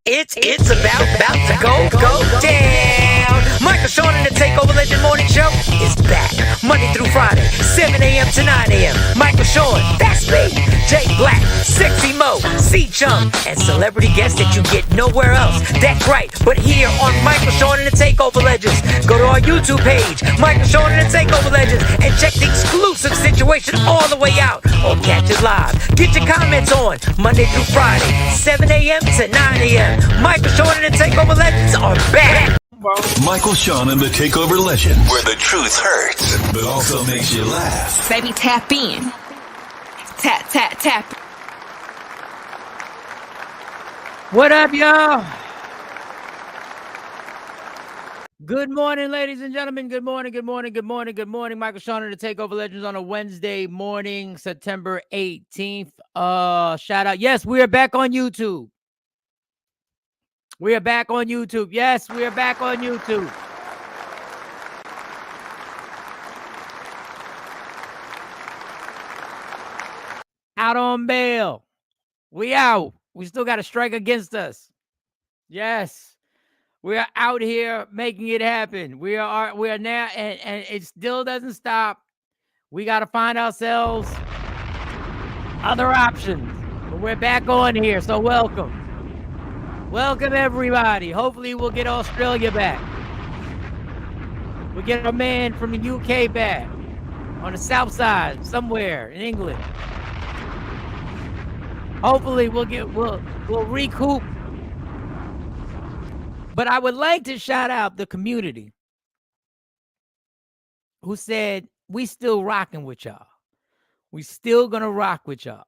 It's about to go down. Michael Sean and the Takeover Legend Morning Show is back. Monday through Friday, 7 a.m. to 9 a.m. Michael Sean, that's me. Jay Black, Sexy Mo, C-Chum, and celebrity guests that you get nowhere else. That's right, but here on Michael Sean and the Takeover Legends. Go to our YouTube page, Michael Sean and the Takeover Legends, and check the exclusive situation all the way out. Or catch it live. Get your comments on Monday through Friday, 7 a.m. to 9 a.m. Michael Sean and the Takeover Legends are back. Michael Sean and the Takeover Legends, where the truth hurts, but also makes you laugh. Baby, tap in. Tap, tap, tap. What up, y'all? Good morning, ladies and gentlemen. Good morning, good morning, good morning, good morning. Michael Sean and the Takeover Legends on a Wednesday morning, September 18th. Shout out. Yes, we are back on YouTube. We are back on YouTube. Yes, we are back on YouTube. Out on bail. We out. We still got a strike against us. Yes. We are out here making it happen. We are now, and it still doesn't stop. We got to find ourselves other options. But we're back on here, so welcome. Welcome, everybody. Hopefully, we'll get Australia back. We'll get our man from the UK back on the south side, somewhere in England. Hopefully, we'll recoup. But I would like to shout out the community who said, we still rocking with y'all. We still gonna rock with y'all.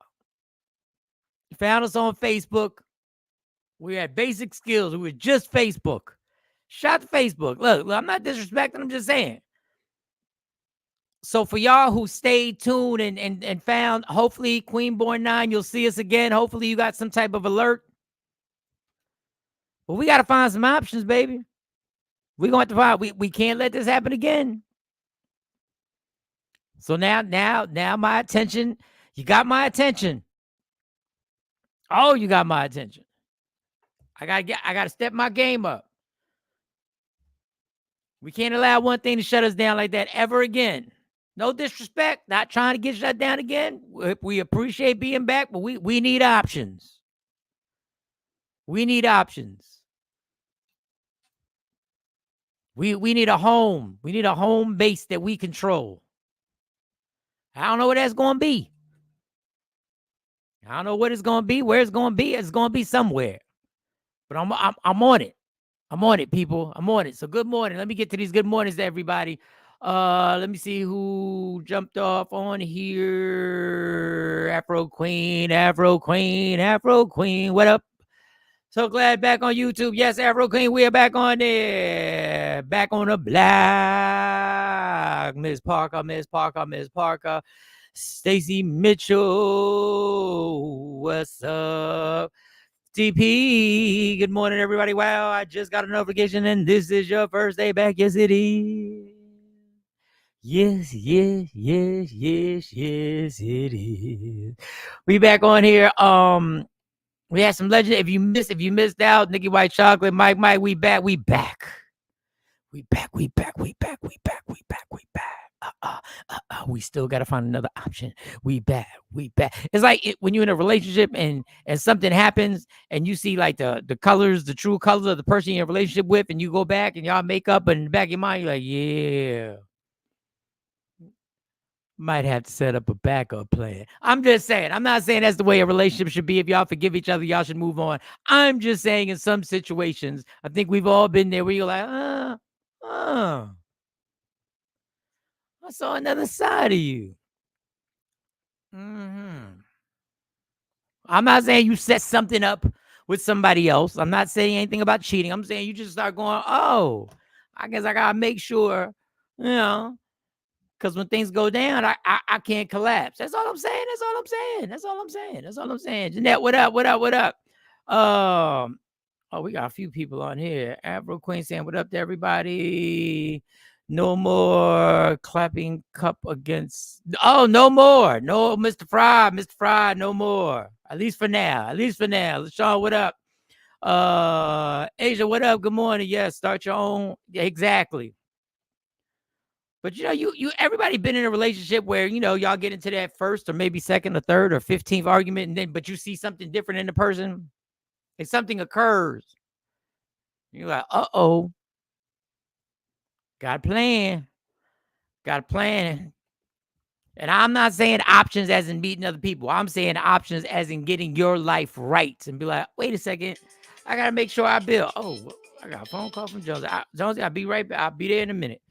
You found us on Facebook. We had Basic Skills. We were just Facebook. Shout to Facebook. Look, I'm not disrespecting. I'm just saying. So for y'all who stayed tuned and found, hopefully, Queenborn 9, you'll see us again. Hopefully, you got some type of alert. But we got to find some options, baby. We're going to have to find, we can't let this happen again. So now my attention, you got my attention. Oh, you got my attention. I gotta step my game up. We can't allow one thing to shut us down like that ever again. No disrespect, not trying to get shut down again. We appreciate being back, but we need options. We need options. We need a home. We need a home base that we control. I don't know what that's going to be. I don't know what it's going to be, where it's going to be. It's going to be somewhere. But I'm on it. I'm on it, people. I'm on it. So good morning. Let me get to these good mornings to everybody. Let me see who jumped off on here. Afro Queen. What up? So glad back on YouTube. Yes, Afro Queen, we are back on there. Back on the block. Miss Parker. Stacy Mitchell. What's up? TP, good morning, everybody. Wow, I just got a notification, and this is your first day back. Yes, it is. Yes, it is. We back on here. We had some legend. If you missed out, Nikki White Chocolate, Mike, we back. We back. We still got to find another option. We back. It's like when you're in a relationship and something happens and you see like the colors, the true colors of the person you're in a relationship with, and you go back and y'all make up, and in the back of your mind, you're like, yeah, might have to set up a backup plan. I'm just saying. I'm not saying that's the way a relationship should be. If y'all forgive each other, y'all should move on. I'm just saying in some situations, I think we've all been there where you're like, I saw another side of you. I'm not saying you set something up with somebody else. I'm not saying anything about cheating. I'm saying you just start going, oh, I guess I got to make sure, because when things go down, I can't collapse. That's all I'm saying. Jeanette, what up? Oh, we got a few people on here. Afro Queen saying, what up to everybody? No more clapping cup against. Oh, no more. No, Mr. Fry, no more. At least for now. LaShawn, what up? Asia, what up? Good morning. Yes, start your own. Yeah, exactly. But you everybody been in a relationship where y'all get into that first or maybe second or third or 15th argument, and then but you see something different in the person, and something occurs. You're like, uh-oh, got a plan. Got a plan. And I'm not saying options as in meeting other people. I'm saying options as in getting your life right and be like, wait a second, I gotta make sure I build. Oh, I got a phone call from Jonesy. Jonesy, I'll be right back. I'll be there in a minute.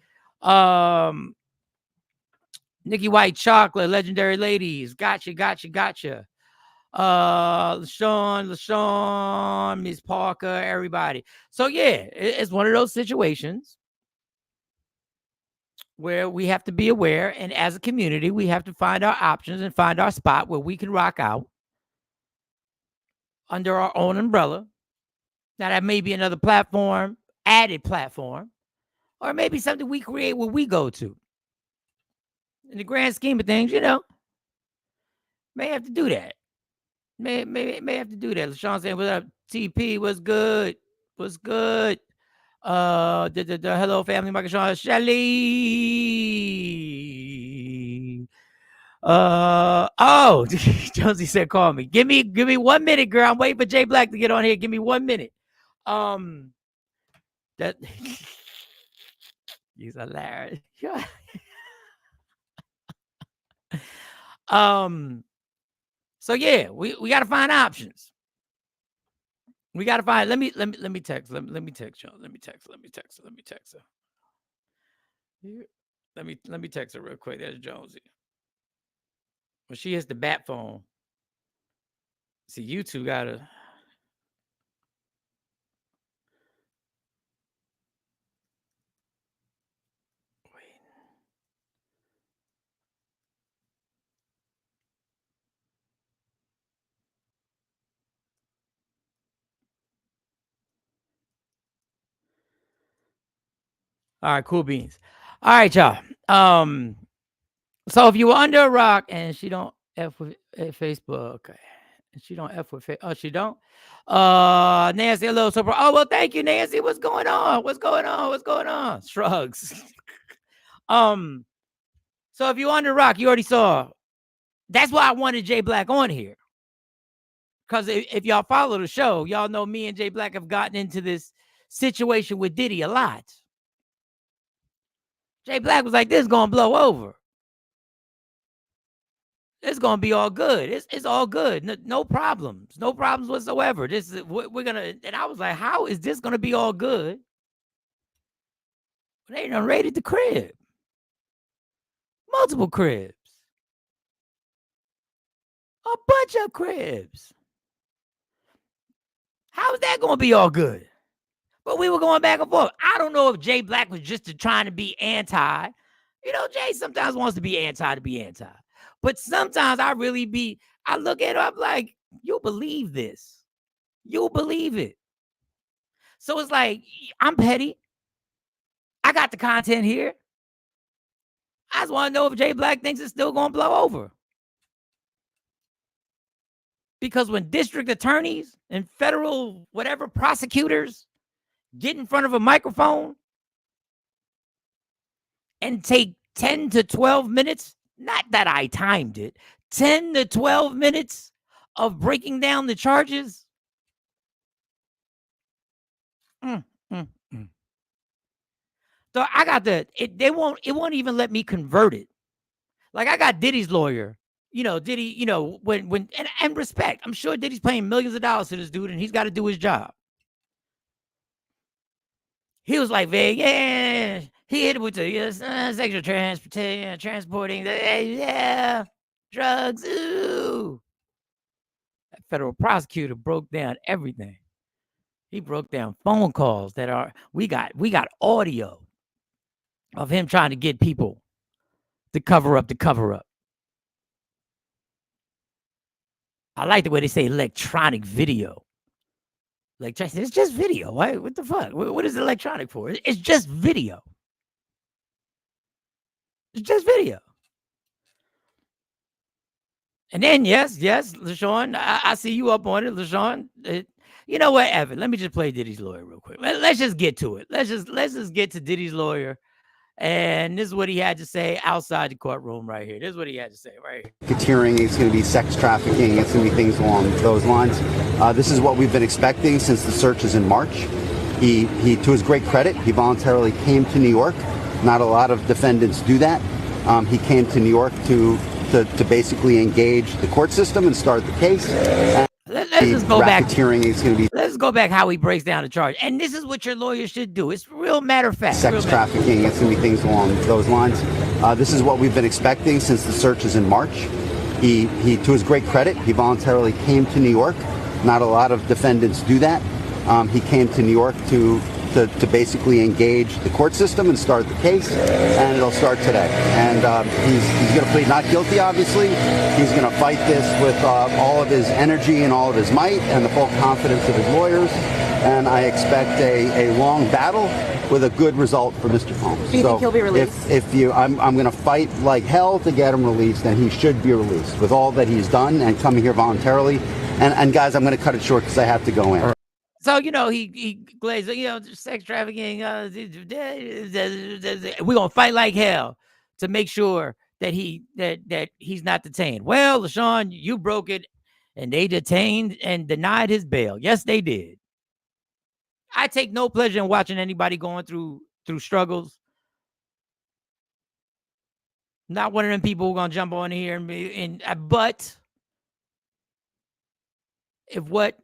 Nikki White Chocolate, Legendary Ladies. Gotcha. LaShawn, Miss Parker, everybody. So yeah, it's one of those situations where we have to be aware, and as a community, we have to find our options and find our spot where we can rock out under our own umbrella. Now, that may be another platform, added platform, or maybe something we create where we go to. In the grand scheme of things, may have to do that. May have to do that. LaShawn saying, "What up, TP? What's good? What's good?" The hello family, Michael Sean, Shelly. Oh, Jonesy said, "Call me. Give me 1 minute, girl. I'm waiting for Jay Black to get on here. Give me 1 minute." That he's hilarious. So yeah, we got to find options. We got to find. Let me text. Let me text y'all. Let me text her. Let me text her real quick. There's Jonesy. Well, she has the bat phone. See, you two gotta. Wait. All right, cool beans. All right, y'all. So if you were under a rock and she don't F with Facebook, and she don't F with oh, she don't. Nancy, a little surprise. Oh, well, thank you, Nancy. What's going on? What's going on? Shrugs. So if you're under a rock, you already saw. That's why I wanted Jay Black on here. Because if y'all follow the show, y'all know me and Jay Black have gotten into this situation with Diddy a lot. Jay Black was like, this is going to blow over. It's going to be all good. It's all good. No problems. No problems whatsoever. This is we're going to. And I was like, how is this going to be all good? They done raided the crib. Multiple cribs. A bunch of cribs. How is that going to be all good? But we were going back and forth. I don't know if Jay Black was just trying to be anti. Jay sometimes wants to be anti. But sometimes I look at it, I'm like, you'll believe this. You'll believe it. So it's like, I'm petty. I got the content here. I just want to know if Jay Black thinks it's still going to blow over. Because when district attorneys and federal whatever prosecutors get in front of a microphone and take 10 to 12 minutes, not that I timed it, 10 to 12 minutes of breaking down the charges. So I got it won't even let me convert it. Like I got Diddy's lawyer. Diddy, when and respect. I'm sure Diddy's paying millions of dollars to this dude and he's got to do his job. He was like, yeah, he hit it with the sexual transporting, drugs. Ooh. That federal prosecutor broke down everything. He broke down phone calls that we got audio of him trying to get people to cover up. I like the way they say electronic video. Like, it's just video. What the fuck? What is electronic for? It's just video. It's just video. And then, yes, LaShawn, I see you up on it, LaShawn. You know what, Evan? Let me just play Diddy's lawyer real quick. Let's just get to it. Let's just get to Diddy's lawyer. And this is what he had to say outside the courtroom right here. This is what he had to say right here. Racketeering, it's going to be sex trafficking, it's going to be things along those lines. This is what we've been expecting since the searches in March. He, to his great credit, he voluntarily came to New York. Not a lot of defendants do that. He came to New York to basically engage the court system and start the case. Let's just go back. Racketeering is going to be. Let's go back how he breaks down the charge. And this is what your lawyer should do. It's real matter of fact. Sex trafficking, it's going to be things along those lines. This is what we've been expecting since the searches in March. He, to his great credit, he voluntarily came to New York. Not a lot of defendants do that. He came to New York to basically engage the court system and start the case, and it'll start today. And he's going to plead not guilty, obviously. He's going to fight this with all of his energy and all of his might and the full confidence of his lawyers. And I expect a long battle with a good result for Mr. Combs. Do you think he'll be released? I'm going to fight like hell to get him released, and he should be released with all that he's done and coming here voluntarily. And guys, I'm going to cut it short because I have to go in. So, he glazed, sex trafficking. We're going to fight like hell to make sure that he's not detained. Well, LaShawn, you broke it, and they detained and denied his bail. Yes, they did. I take no pleasure in watching anybody going through struggles. Not one of them people who are going to jump on here but if what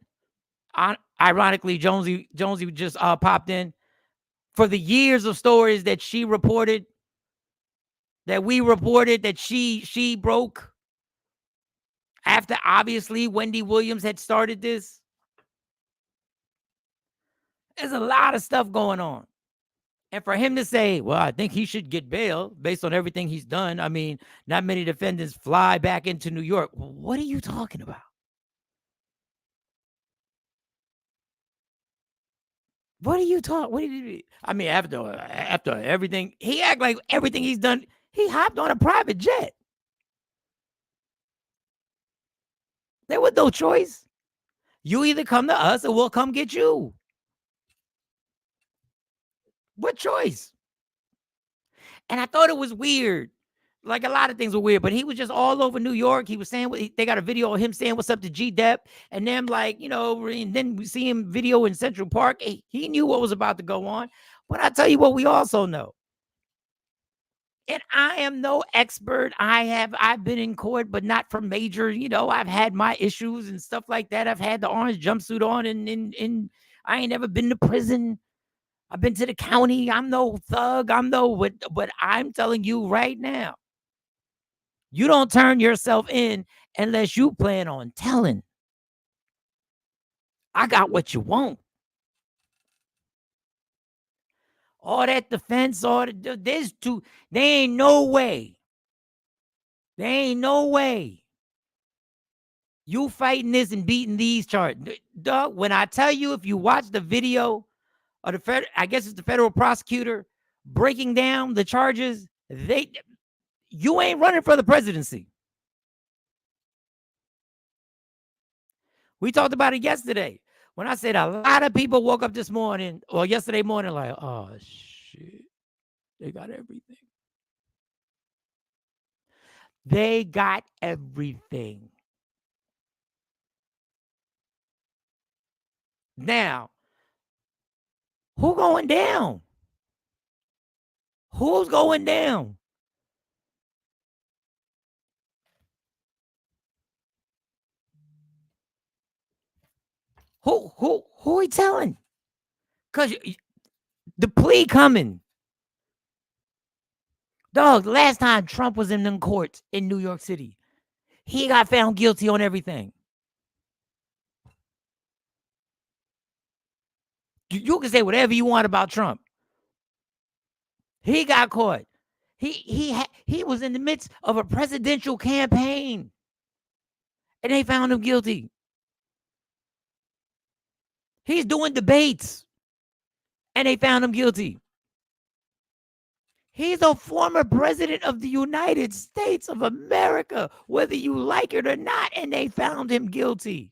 ironically Jonesy just popped in, for the years of stories that she reported, that we reported, that she broke after obviously Wendy Williams had started this. There's a lot of stuff going on. And for him to say, well, I think he should get bail based on everything he's done. I mean, not many defendants fly back into New York. What are you talking about? What are you talking? I mean, after everything, he act like everything he's done, he hopped on a private jet. There was no choice. You either come to us or we'll come get you. What choice? And I thought it was weird. Like a lot of things were weird, but he was just all over New York. He was saying, they got a video of him saying what's up to G-Dep, and them and then we see him video in Central Park. He knew what was about to go on. But I tell you what, we also know. And I am no expert. I've been in court, but not for major, I've had my issues and stuff like that. I've had the orange jumpsuit on and I ain't never been to prison. I've been to the county. I'm no thug. But I'm telling you right now, you don't turn yourself in unless you plan on telling. I got what you want. All that defense, there ain't no way. There ain't no way you fighting this and beating these charges. Doug, when I tell you, if you watch the video of I guess it's the federal prosecutor breaking down the charges, you ain't running for the presidency. We talked about it yesterday when I said a lot of people woke up this morning or yesterday morning like, oh, shit, they got everything. They got everything. Now, who going down? Who's going down? Who are we telling? Because the plea coming. Dog, last time Trump was in them courts in New York City, he got found guilty on everything. You can say whatever you want about Trump. He got caught. He was in the midst of a presidential campaign, and they found him guilty. He's doing debates, and they found him guilty. He's a former president of the United States of America, whether you like it or not, and they found him guilty.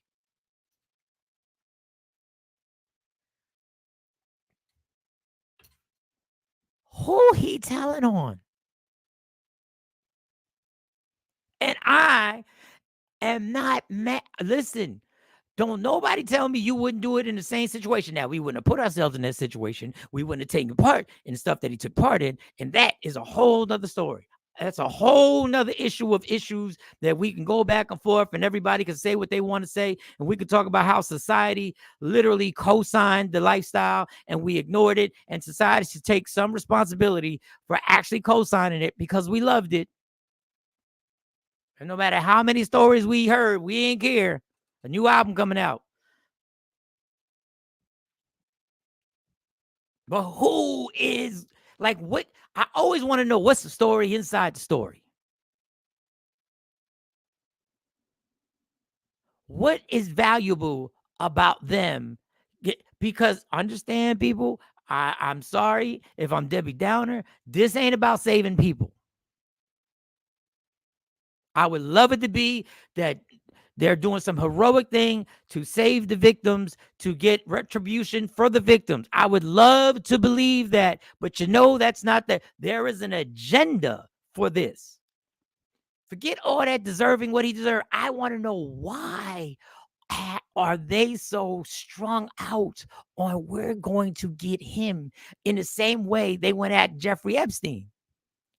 Who he telling on? And I am not mad. Listen, don't nobody tell me you wouldn't do it in the same situation. Now, we wouldn't have put ourselves in that situation. We wouldn't have taken part in the stuff that he took part in. And that is a whole nother story. That's a whole nother issue of issues that we can go back and forth and everybody can say what they want to say. And we can talk about how society literally co-signed the lifestyle and we ignored it. And society should take some responsibility for actually co-signing it because we loved it. And no matter how many stories we heard, we ain't care. A new album coming out. But who is like what? I always want to know what's the story inside the story. What is valuable about them? Because understand, people, I'm sorry if I'm Debbie Downer. This ain't about saving people. I would love it to be that they're doing some heroic thing to save the victims, to get retribution for the victims. I would love to believe that, but that's not that. There is an agenda for this. Forget all that deserving what he deserved. I want to know why are they so strung out on we're going to get him in the same way they went at Jeffrey Epstein.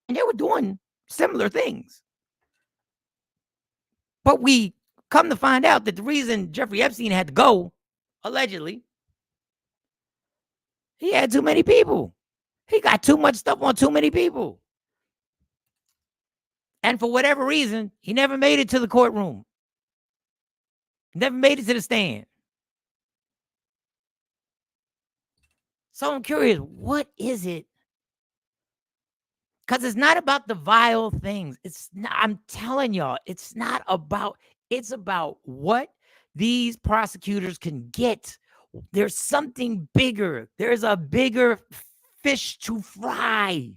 And they were doing similar things. But we come to find out that the reason Jeffrey Epstein had to go, allegedly, he had too many people. He got too much stuff on too many people. And for whatever reason, he never made it to the courtroom. Never made it to the stand. So I'm curious, what is it? Because it's not about the vile things. It's not, I'm telling y'all, it's not about, it's about what these prosecutors can get. There's something bigger. There's a bigger fish to fry.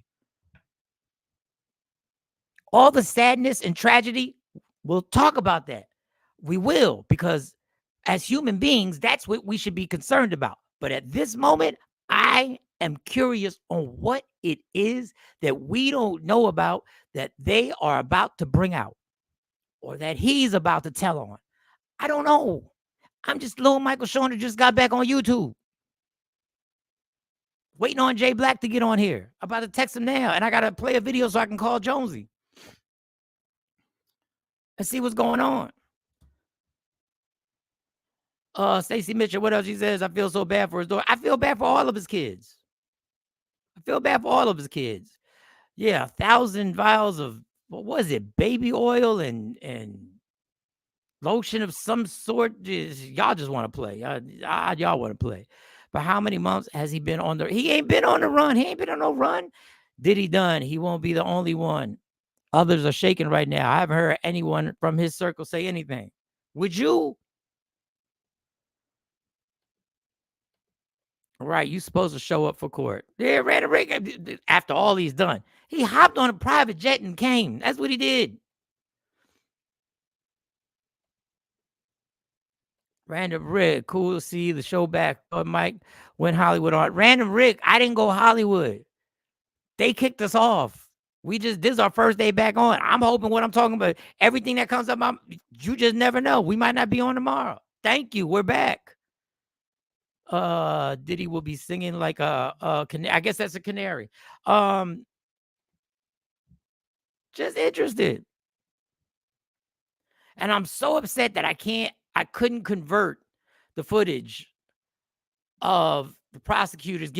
All the sadness and tragedy, we'll talk about that. We will, because as human beings, that's what we should be concerned about. But at this moment, I am curious on what it is that we don't know about that they are about to bring out or that he's about to tell on. I don't know. I'm just little Michael Sean who just got back on YouTube. Waiting on Jay Black to get on here. I'm about to text him now, and I got to play a video so I can call Jonesy and see what's going on. Stacey Mitchell, what else she says? I feel so bad for his daughter. I feel bad for all of his kids. I feel bad for all of his kids. Yeah, 1,000 vials of, what was it, baby oil and lotion of some sort. Y'all just want to play. Y'all want to play. But how many months has he been on the? He ain't been on the run. He ain't been on no run. Diddy done. He won't be the only one. Others are shaking right now. I haven't heard anyone from his circle say anything. Would you? Right, you supposed to show up for court. Yeah, Random Rick, after all he's done. He hopped on a private jet and came. That's what he did. Random Rick, cool to see the show back. Mike went Hollywood on. Random Rick, I didn't go Hollywood. They kicked us off. This is our first day back on. I'm hoping what I'm talking about, everything that comes up, you just never know. We might not be on tomorrow. Thank you. We're back. Diddy will be singing like I guess that's a canary. Just interested. And I'm so upset that I couldn't convert the footage of the prosecutors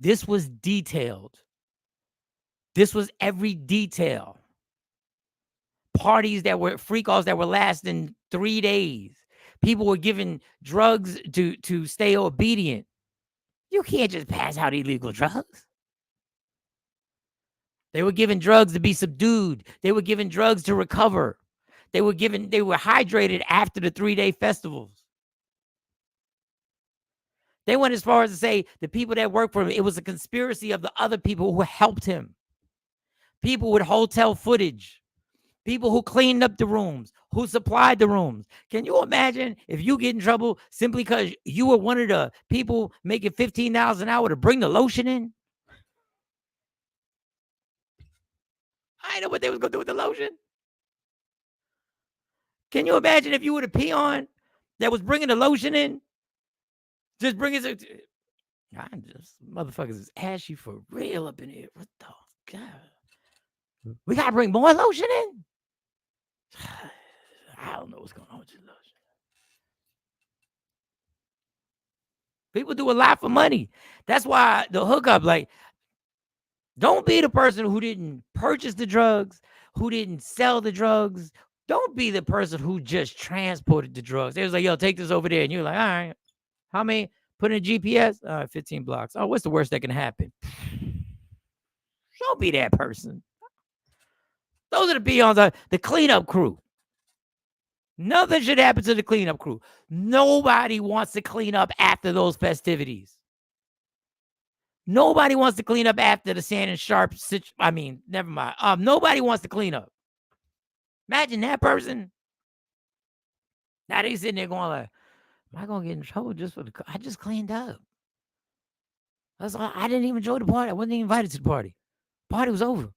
this was detailed. This was every detail. Parties that were freak-offs that were lasting 3 days. People were given drugs to stay obedient. You can't just pass out illegal drugs. They were given drugs to be subdued. They were given drugs to recover. They were hydrated after the 3-day festivals. They went as far as to say the people that worked for him, it was a conspiracy of the other people who helped him. People with hotel footage. People who cleaned up the rooms, who supplied the rooms. Can you imagine if you get in trouble simply because you were one of the people making $15 an hour to bring the lotion in? I know what they was gonna do with the lotion. Can you imagine if you were the peon that was bringing the lotion in? Just bringing it. I'm just motherfuckers is ashy for real up in here. What the God? We gotta bring more lotion in. I don't know what's going on with this lotion. People do a lot for money. That's why the hookup, like, don't be the person who didn't purchase the drugs, who didn't sell the drugs. Don't be the person who just transported the drugs. They was like, yo, take this over there. And you're like, all right, how many? Put in a GPS? 15 blocks. Oh, what's the worst that can happen? Don't be that person. Those are the peons, the cleanup crew. Nothing should happen to the cleanup crew. Nobody wants to clean up after those festivities. Nobody wants to clean up after the Shannon Sharp. Never mind. Nobody wants to clean up. Imagine that person. Now they sitting there going like, am I gonna get in trouble just for I just cleaned up. That's all. I didn't even enjoy the party. I wasn't even invited to the party. Party was over.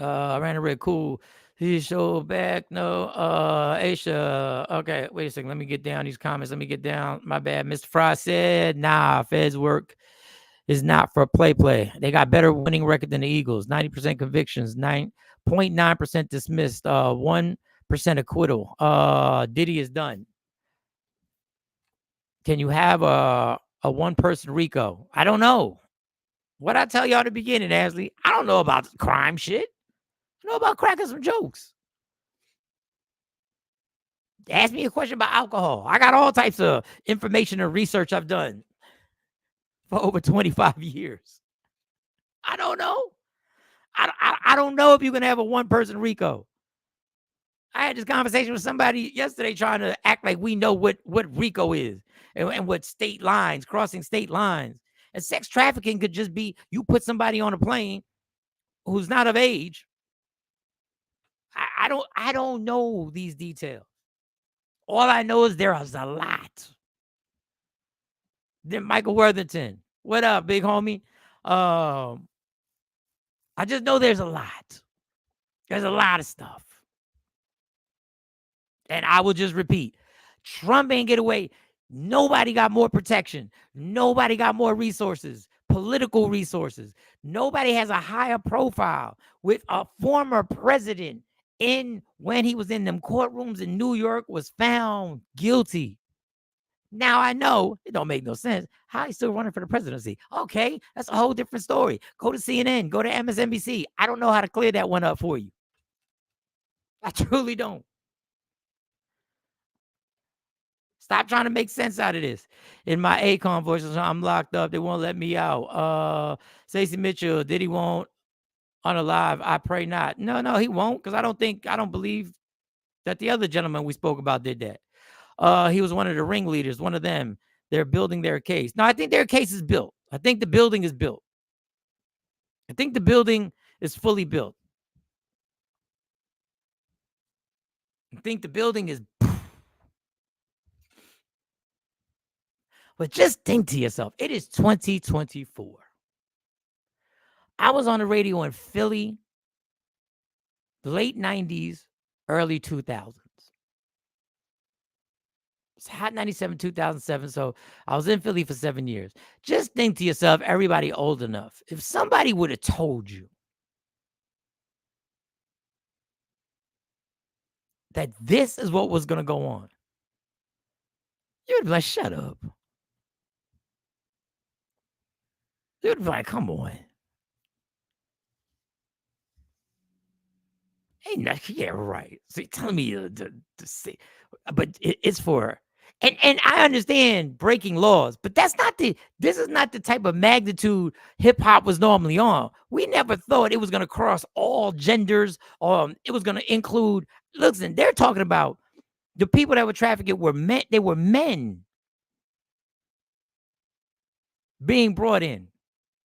I ran a red cool. He showed back. No, Aisha. Okay, wait a second. Let me get down these comments. Let me get down. My bad. Mr. Fry said, nah, Fed's work is not for play. They got better winning record than the Eagles. 90% convictions, 9.9% dismissed, 1% acquittal. Diddy is done. Can you have a one-person RICO? I don't know. What I tell y'all at the beginning, Ashley, I don't know about crime shit. I know about cracking some jokes. Ask me a question about alcohol. I got all types of information and research I've done for over 25 years. I don't know. I don't know if you can have a one-person RICO. I had this conversation with somebody yesterday trying to act like we know what RICO is and what state lines, crossing state lines. And sex trafficking could just be you put somebody on a plane who's not of age. I don't know these details. All I know is there is a lot. Then Michael Worthington. What up, big homie? I just know there's a lot. There's a lot of stuff. And I will just repeat, Trump ain't get away. Nobody got more protection. Nobody got more resources, political resources. Nobody has a higher profile with a former president when he was in them courtrooms in New York was found guilty. Now I know it don't make no sense. How he's still running for the presidency? Okay, that's a whole different story. Go to CNN, go to MSNBC. I don't know how to clear that one up for you. I truly don't. Stop trying to make sense out of this. In my Akon voice, I'm locked up. They won't let me out. Stacey Mitchell, Diddy won't unalive. I pray not. No, he won't, because I don't believe that the other gentleman we spoke about did that. He was one of the ringleaders, one of them. They're building their case. No, I think their case is built. I think the building is built. I think the building is fully built. I think the building is. But just think to yourself, it is 2024. I was on the radio in Philly, late 90s, early 2000s. It's Hot 97, 2007. So I was in Philly for 7 years. Just think to yourself, everybody old enough, if somebody would have told you that this is what was going to go on, you'd be like, shut up. You'd be like, come on. Ain't nothing, yeah, right. So you're telling me to say, but it's for, and I understand breaking laws, but this is not the type of magnitude hip hop was normally on. We never thought it was going to cross all genders. It was going to include, listen, they're talking about the people that were trafficked were men. They were men being brought in,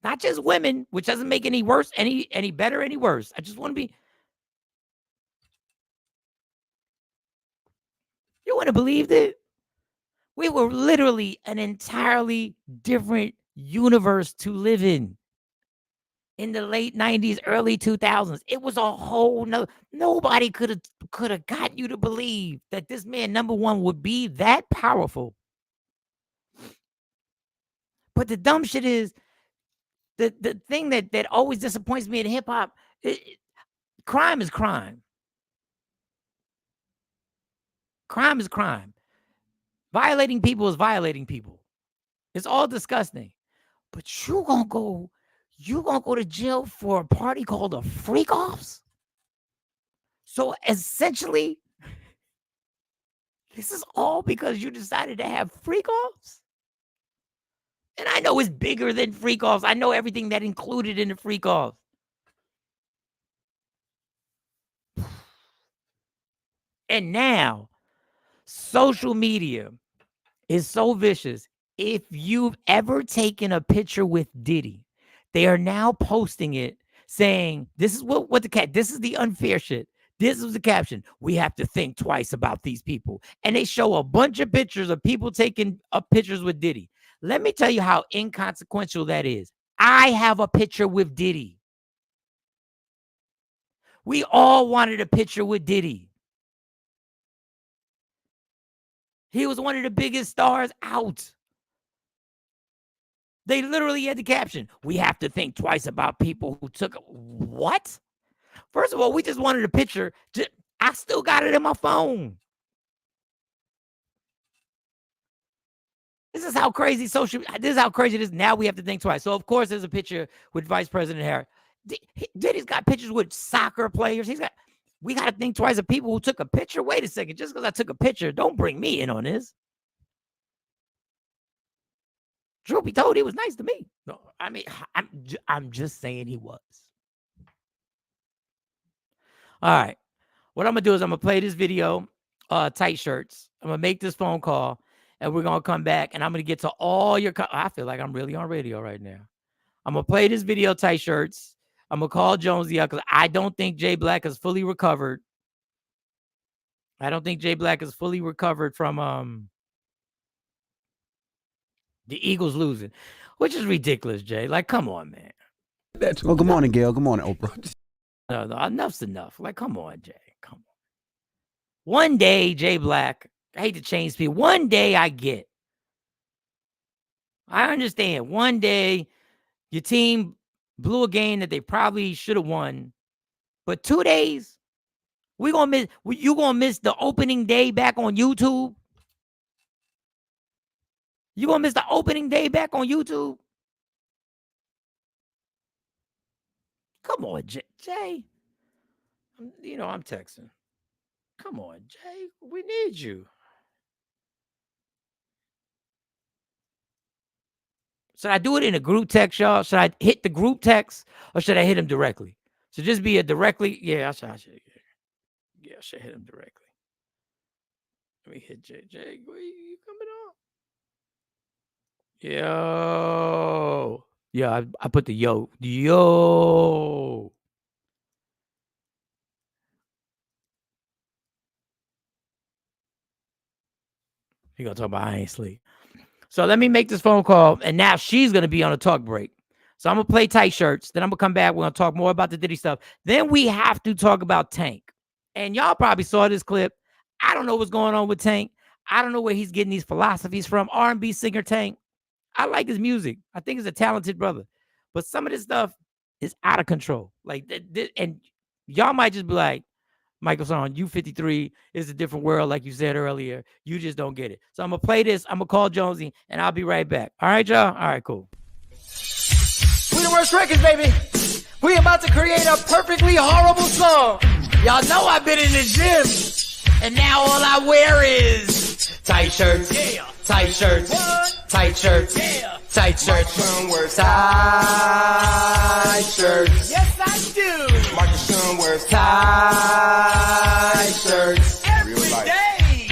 not just women, which doesn't make any worse, any better, any worse. I just want to be. You wouldn't have believed it. We were literally an entirely different universe to live in. in the late 90s, early 2000s. It was a whole nobody could have got you to believe that this man, number one, would be that powerful. But the dumb shit is the thing that always disappoints me in hip hop. Crime is crime. Crime is crime. Violating people is violating people. It's all disgusting. But you gonna go to jail for a party called a freak offs? So essentially, this is all because you decided to have freak offs? And I know it's bigger than freak offs. I know everything that included in the freak offs. And now, social media is so vicious. If you've ever taken a picture with Diddy, they are now posting it saying, this is this is the unfair shit. This is the caption. We have to think twice about these people. And they show a bunch of pictures of people taking up pictures with Diddy. Let me tell you how inconsequential that is. I have a picture with Diddy. We all wanted a picture with Diddy. He was one of the biggest stars out. They literally had the caption, we have to think twice about people who took what? First of all, we just wanted a picture. I still got it in my phone. This is how crazy it is. Now we have to think twice. So, of course, there's a picture with Vice President Harris. Diddy's got pictures with soccer players. We got to think twice of people who took a picture. Wait a second. Just because I took a picture, don't bring me in on this. Truth be told, he was nice to me. No, I mean, I'm just saying he was. All right. What I'm going to do is I'm going to play this video, Tight Shirts. I'm going to make this phone call, and we're going to come back, and I'm going to get to all your... I feel like I'm really on radio right now. I'm going to play this video, Tight Shirts. I'm going to call Jonesy up because I don't think Jay Black is fully recovered. I don't think Jay Black is fully recovered from the Eagles losing, which is ridiculous, Jay. Like, come on, man. Well, good morning, Gail. Good morning, Oprah. No, enough's enough. Like, come on, Jay. Come on. One day, Jay Black, I hate to change people. One day I understand. One day your team blew a game that they probably should have won. But 2 days, you gonna miss the opening day back on YouTube? You gonna miss the opening day back on YouTube? Come on, Jay. I'm texting. Come on, Jay. We need you. Should I do it in a group text, y'all? Should I hit the group text or should I hit him directly? So just be a directly. Yeah, I should hit him directly. Let me hit Jay. Jay, where you coming on? Yo. Yeah, I put the yo. Yo. He gonna talk about I ain't sleep. So let me make this phone call, and now she's gonna be on a talk break. So I'm gonna play Tight Shirts. Then I'm gonna come back. We're gonna talk more about the Diddy stuff. Then we have to talk about Tank. And y'all probably saw this clip. I don't know what's going on with Tank. I don't know where he's getting these philosophies from. R&B singer Tank. I like his music. I think he's a talented brother. But some of this stuff is out of control. Like, and y'all might just be like, Michael Son, you 53, is a different world, like you said earlier. You just don't get it. So I'm going to play this. I'm going to call Jonesy, and I'll be right back. All right, y'all? All right, cool. We the worst records, baby. We about to create a perfectly horrible song. Y'all know I've been in the gym, and now all I wear is tight shirts, yeah. Tight shirts, what? Tight shirts, yeah. Tight shirts. My son wears tight shirts. Yes, I do. Marcus son wears tight shirts every day.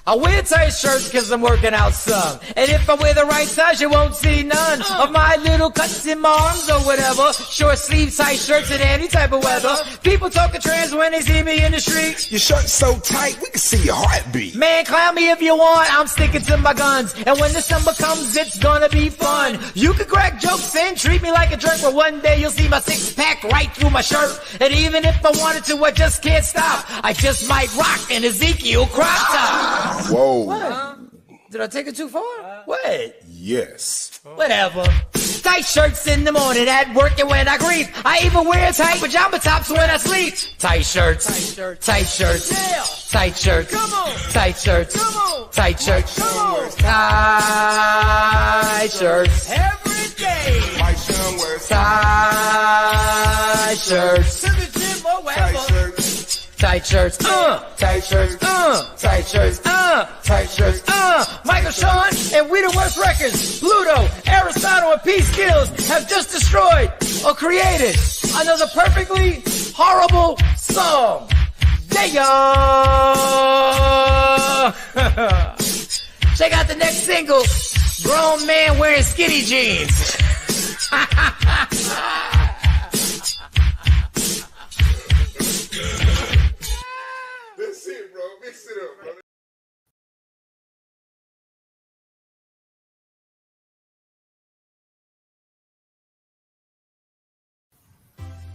I wear tight shirts cause I'm working out some. And if I wear the right size, you won't see none of my little cuts in my arms or whatever. Short sleeve tight shirts in any type of weather. People talking trans when they see me in the street. Your shirt's so tight, we can see your heartbeat. Man, clown me if you want, I'm sticking to my guns. And when the summer comes, it's gonna be fun. You can crack jokes and treat me like a jerk, but one day you'll see my six-pack right through my shirt. And even if I wanted to, I just can't stop. I just might rock an Ezekiel crop top. Whoa. What? Did I take it too far? What? Yes. Whatever. Tight shirts in the morning at work and when I grieve. I even wear tight pajama tops when I sleep. Tight shirts. Tight shirts. Yeah. Tight shirts. Come on. Tight shirts. Come on. Tight shirts. Come on. Tight shirts. Every day. My son wears Tight shirts. To the gym or tight wherever. shirts. Tight shirts, tight shirts, tight shirts, tight shirts, Michael Sean and We the Worst Records, Pluto, Aristotle, and P. Skills have just destroyed or created another perfectly horrible song. Yeah. Check out the next single, Grown Man Wearing Skinny Jeans. That's it, bro. Mix it up, bro.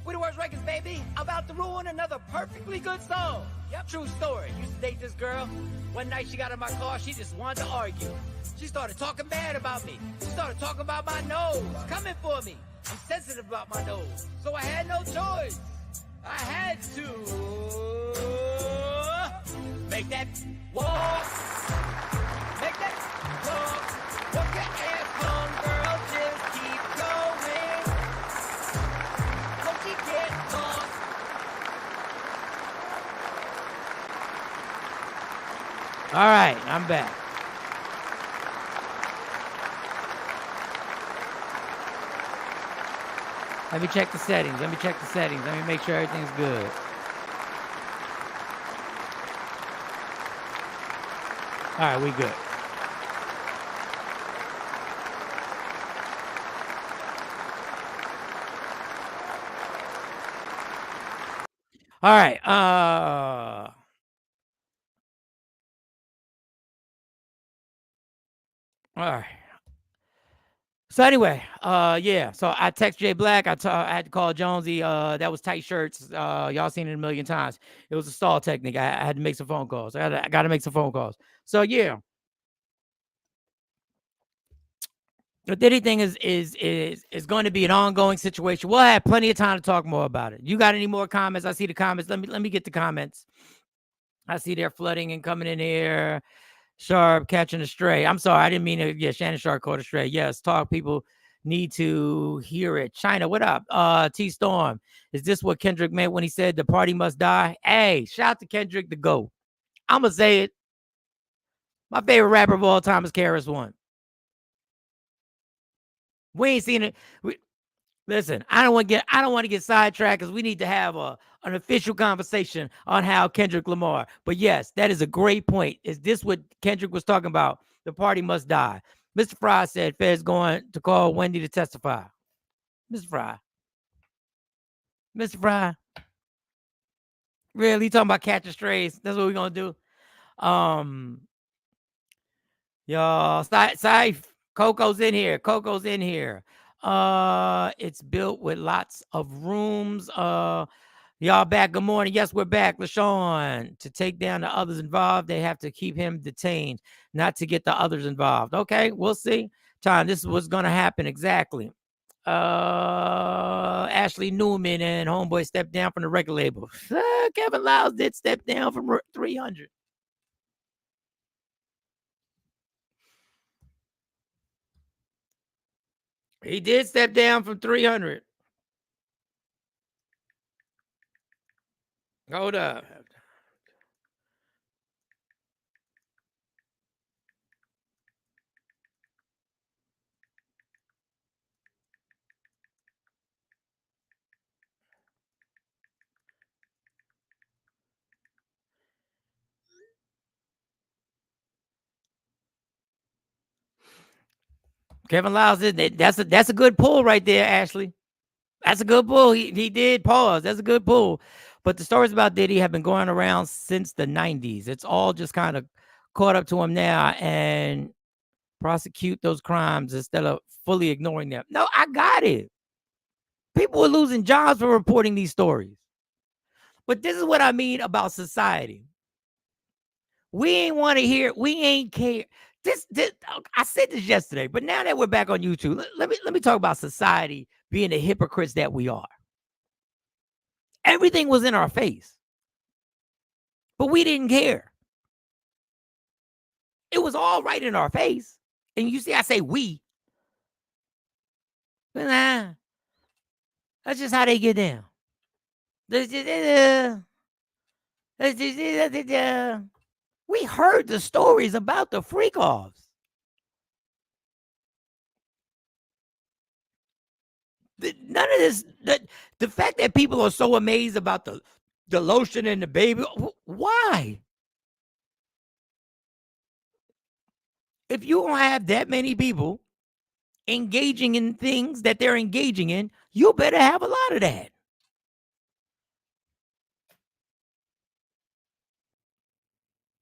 We the Worst Records, baby. About to ruin another perfectly good song. Yep, true story. Used to date this girl. One night she got in my car. She just wanted to argue. She started talking bad about me. She started talking about my nose. Coming for me. I'm sensitive about my nose. So I had no choice. I had to make that walk. Make that walk. Walk your ass home, girl. Just keep going. Don't you get lost. All right, I'm back. Let me check the settings. Let me make sure everything's good. All right, we good. All right. All right. So anyway, yeah. So I text Jay Black. I had to call Jonesy. That was tight shirts. Y'all seen it a million times. It was a stall technique. I had to make some phone calls. I got to make some phone calls. So yeah. The Diddy thing is going to be an ongoing situation. We'll have plenty of time to talk more about it. You got any more comments? I see the comments. Let me get the comments. I see they're flooding and coming in here. Sharp catching a stray. I'm sorry, I didn't mean to. Yeah, Shannon Sharp caught a stray. Yes, talk. People need to hear it. China, what up? T Storm. Is this what Kendrick meant when he said the party must die? Hey, shout out to Kendrick the GOAT. I'ma say it. My favorite rapper of all time is KRS One. We ain't seen it. Listen, I don't want to get sidetracked because we need to have an official conversation on how Kendrick Lamar. But yes, that is a great point. Is this what Kendrick was talking about? The party must die. Mr. Fry said Fed's going to call Wendy to testify. Mr. Fry. Mr. Fry. Really? You talking about catching strays? That's what we're gonna do. Y'all, Saif, Coco's in here. Coco's in here. It's built with lots of rooms. Y'all back. Good morning. Yes, we're back. LaShawn, to take down the others involved, they have to keep him detained, not to get the others involved. Okay, we'll see. Time, this is what's gonna happen exactly. Ashley Newman and Homeboy stepped down from the record label. Kevin Lyles did step down from 300. He did step down from 300. Hold up. Kevin Lyles did. That's a good pull right there, Ashley. That's a good pull. He did pause. That's a good pull. But the stories about Diddy have been going around since the 90s. It's all just kind of caught up to him now and prosecute those crimes instead of fully ignoring them. No, I got it. People are losing jobs for reporting these stories. But this is what I mean about society. We ain't want to hear, we ain't care. This I said this yesterday, but now that we're back on YouTube, let me talk about society being the hypocrites that we are. Everything was in our face, but we didn't care. It was all right in our face. And you see, I say we. But nah, that's just how they get down. We heard the stories about the freak-offs. None of this, the fact that people are so amazed about the lotion and the baby, why? If you don't have that many people engaging in things that they're engaging in, you better have a lot of that.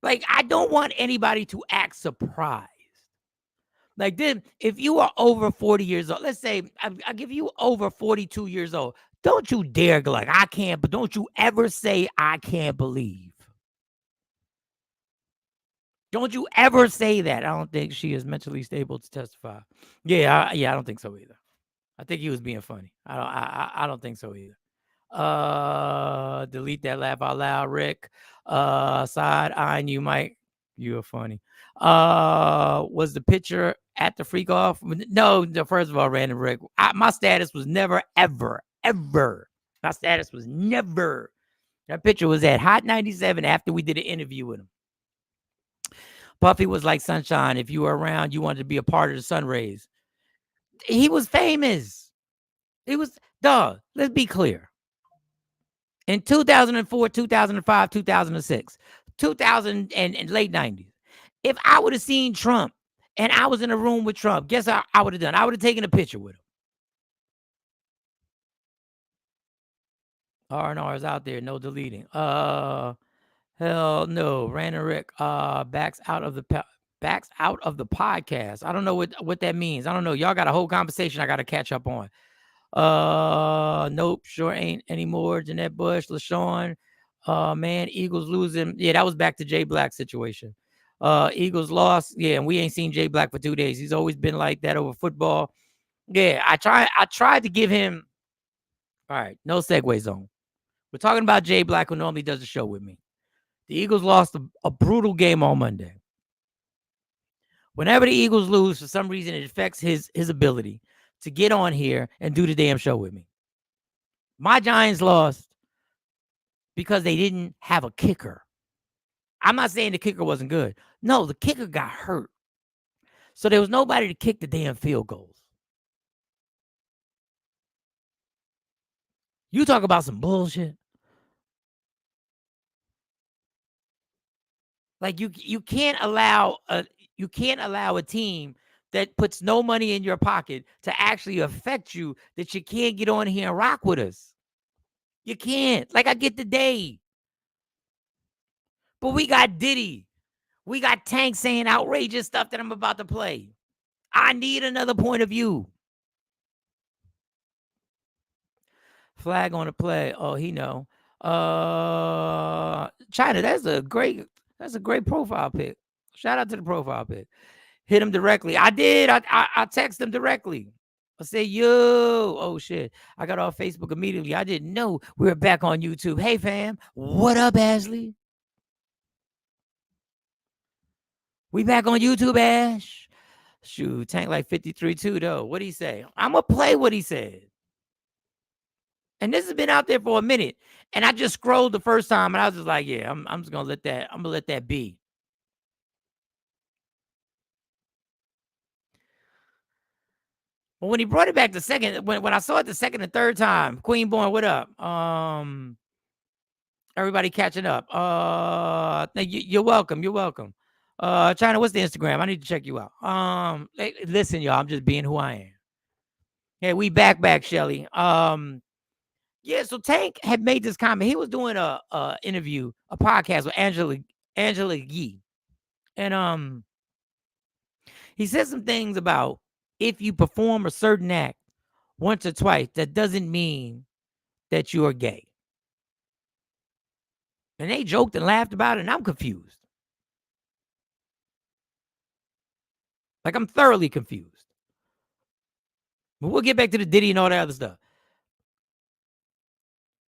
Like, I don't want anybody to act surprised. Like, then, if you are over 40 years old, let's say I give you over 42 years old, don't you dare go like, I can't, but don't you ever say, I can't believe. Don't you ever say that. I don't think she is mentally stable to testify. Yeah, I don't think so either. I think he was being funny. I don't think so either. Delete that laugh out loud, Rick. Side eyeing you, Mike. You are funny. Was the picture at the freak off? No, first of all, random Rick. My status was never, ever. My status was never. That picture was at Hot 97 after we did an interview with him. Puffy was like sunshine. If you were around, you wanted to be a part of the sun rays. He was famous. He was, dog, let's be clear. In 2004, 2005, 2006, 2000 and late 90s, if I would have seen Trump and I was in a room with Trump, guess what I would have done? I would have taken a picture with him. R&R is out there, no deleting. Hell no. Random Rick backs out of the podcast. I don't know what that means. I don't know. Y'all got a whole conversation I got to catch up on. Nope, sure ain't anymore. Jeanette Bush, LaShawn. Man, Eagles losing. Yeah, that was back to Jay Black situation. Eagles lost. Yeah, and we ain't seen Jay Black for 2 days. He's always been like that over football. Yeah, I tried to give him. All right, no segue zone. We're talking about Jay Black, who normally does the show with me. The Eagles lost a brutal game on Monday. Whenever the Eagles lose, for some reason, it affects his ability to get on here and do the damn show with me. My Giants lost because they didn't have a kicker. I'm not saying the kicker wasn't good. No, the kicker got hurt. So there was nobody to kick the damn field goals. You talk about some bullshit. Like you can't allow a team that puts no money in your pocket to actually affect you, that you can't get on here and rock with us. You can't. Like, I get the day. But we got Diddy. We got Tank saying outrageous stuff that I'm about to play. I need another point of view. Flag on the play. Oh, he know. China, that's a great profile pic. Shout out to the profile pic. Hit him directly. I did. I text him directly. I say, yo, oh shit. I got off Facebook immediately. I didn't know we were back on YouTube. Hey fam, what up, Ashley? We back on YouTube, Ash. Shoot, Tank like 53-2 though. What'd he say? I'm gonna play what he said. And this has been out there for a minute. And I just scrolled the first time and I was just like, yeah, I'm just gonna let that be. But when he brought it back the second, when I saw it the second and third time, Queenborn, what up? Everybody catching up. You're welcome. You're welcome. China, what's the Instagram? I need to check you out. Hey, listen, y'all, I'm just being who I am. Hey, we back, Shelly. Yeah, so Tank had made this comment. He was doing a interview, a podcast with Angela Yee. And he said some things about if you perform a certain act once or twice, that doesn't mean that you are gay. And they joked and laughed about it, and I'm confused. Like, I'm thoroughly confused. But we'll get back to the Diddy and all that other stuff.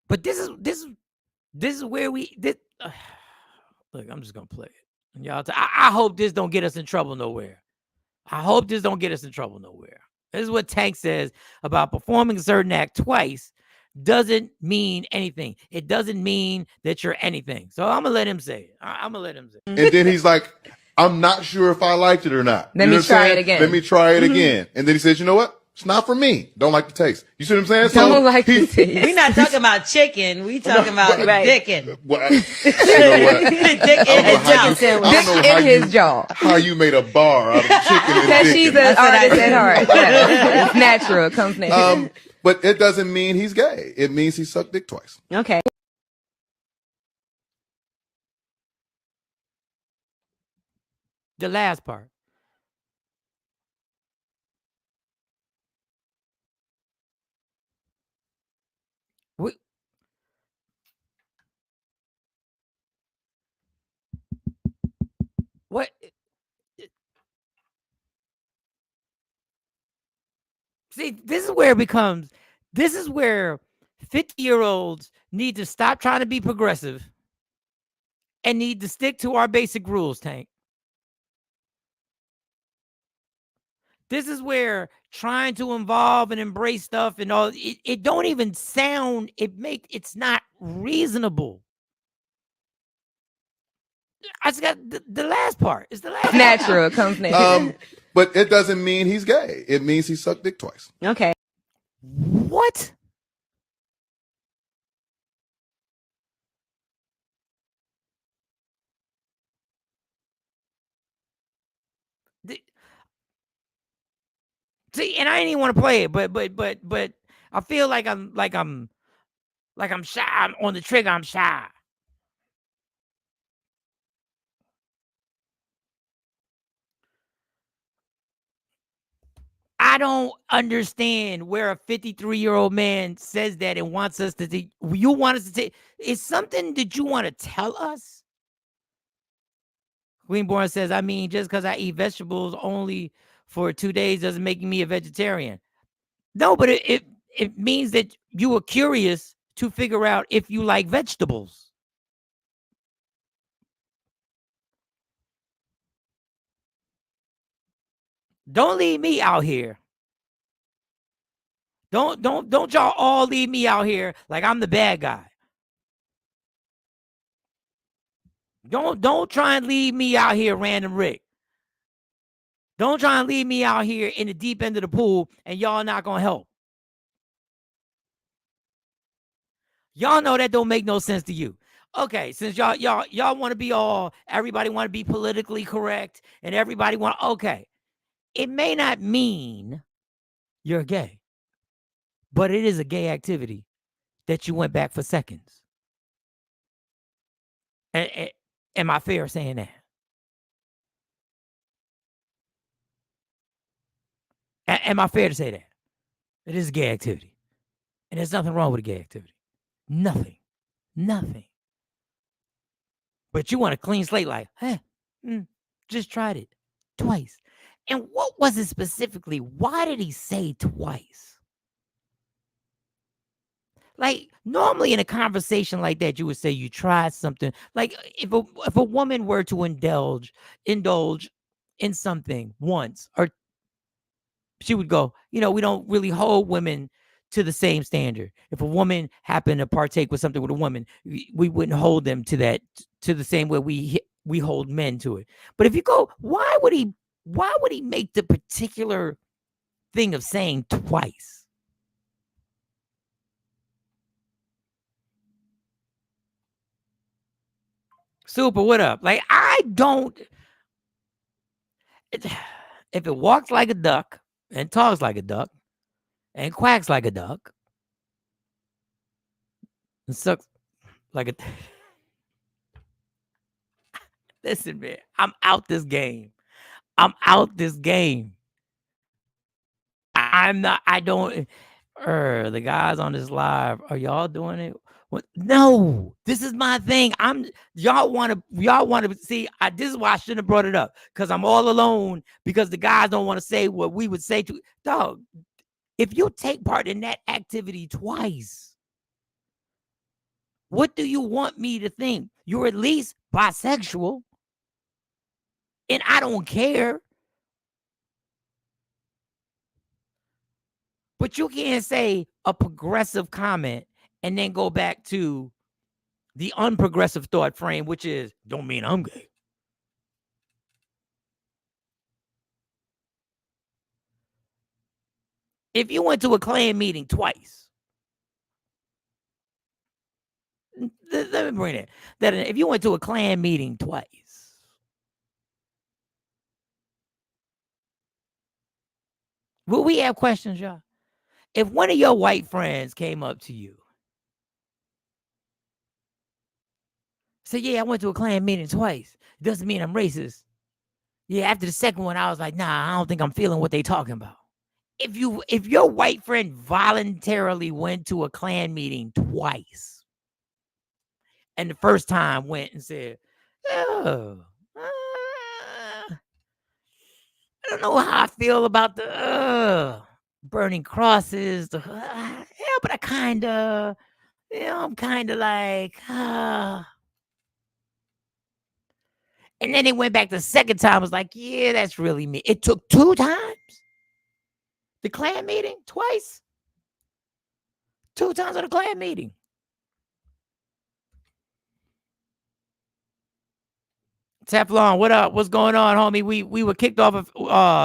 But this is where we look, I'm just gonna play it. And y'all, I hope this don't get us in trouble nowhere. I hope this don't get us in trouble nowhere. This is what Tank says about performing a certain act twice doesn't mean anything. It doesn't mean that you're anything. So I'm gonna let him say it. I'm gonna let him say it. And then he's like, I'm not sure if I liked it or not. Let me try it again. Let me try it again. And then he says, you know what? It's not for me. Don't like the taste. You see what I'm saying? Don't like the taste. We're not talking about chicken. We talking about dickin'. Well, you know what? Dick in his jaw. Dick in his jaw. How you made a bar out of chicken and Because she's dick. an artist at heart. Yeah. It's natural. It comes natural. But it doesn't mean he's gay. It means he sucked dick twice. Okay. The last part. What? See, this is where it becomes, this is where 50-year-olds need to stop trying to be progressive and need to stick to our basic rules, Tank. This is where trying to involve and embrace stuff and all, it don't even sound, it's not reasonable. I just got the last part. It's the last Natural. It comes natural. But it doesn't mean he's gay. It means he sucked dick twice. Okay. What? See, and I didn't even want to play it, but I feel like I'm shy. I'm on the trigger. I'm shy. I don't understand where a 53-year-old man says that and wants us to take. You want us to take? Is something that you want to tell us? Queenborn says, I mean, just because I eat vegetables only for 2 days doesn't make me a vegetarian. No, but it means that you were curious to figure out if you like vegetables. Don't leave me out here. Don't y'all all leave me out here like I'm the bad guy. Don't try and leave me out here, Random Rick. Don't try and leave me out here in the deep end of the pool and y'all not gonna help. Y'all know that don't make no sense to you. Okay, since y'all want to be everybody want to be politically correct and everybody want, okay. It may not mean you're gay, but it is a gay activity that you went back for seconds. Am I fair saying that? Am I fair to say that? It is a gay activity. And there's nothing wrong with a gay activity. Nothing. But you want a clean slate like, hey, just tried it twice. And what was it specifically? Why did he say twice? Like, normally in a conversation like that, you would say you tried something. Like, if a woman were to indulge in something once, or she would go, we don't really hold women to the same standard. If a woman happened to partake with something with a woman, we wouldn't hold them to that, to the same way we hold men to it. But if you go, why would he make the particular thing of saying twice? Super, what up? Like, I don't If it walks like a duck and talks like a duck and quacks like a duck and sucks like a listen, man, I'm out this game. I'm out this game. I'm not. I don't. The guys on this live, are y'all doing it? What? No, this is my thing. Y'all want to see. This is why I shouldn't have brought it up, because I'm all alone, because the guys don't want to say what we would say to dog. If you take part in that activity twice, what do you want me to think? You're at least bisexual, and I don't care. But you can't say a progressive comment and then go back to the unprogressive thought frame, which is, don't mean I'm gay. If you went to a Klan meeting twice, let me bring it. That if you went to a Klan meeting twice, will we have questions, y'all? If one of your white friends came up to you, said, yeah, I went to a Klan meeting twice, doesn't mean I'm racist. Yeah, after the second one, I was like, nah, I don't think I'm feeling what they talking about. If your white friend voluntarily went to a Klan meeting twice, and the first time went and said, oh, I don't know how I feel about the burning crosses. Yeah, but I kind of, I'm kind of like, and then it went back the second time. Was like, yeah, that's really me. It took 2 times. The Klan meeting twice. 2 times at a Klan meeting. Teflon, what up? What's going on, homie? We were kicked off of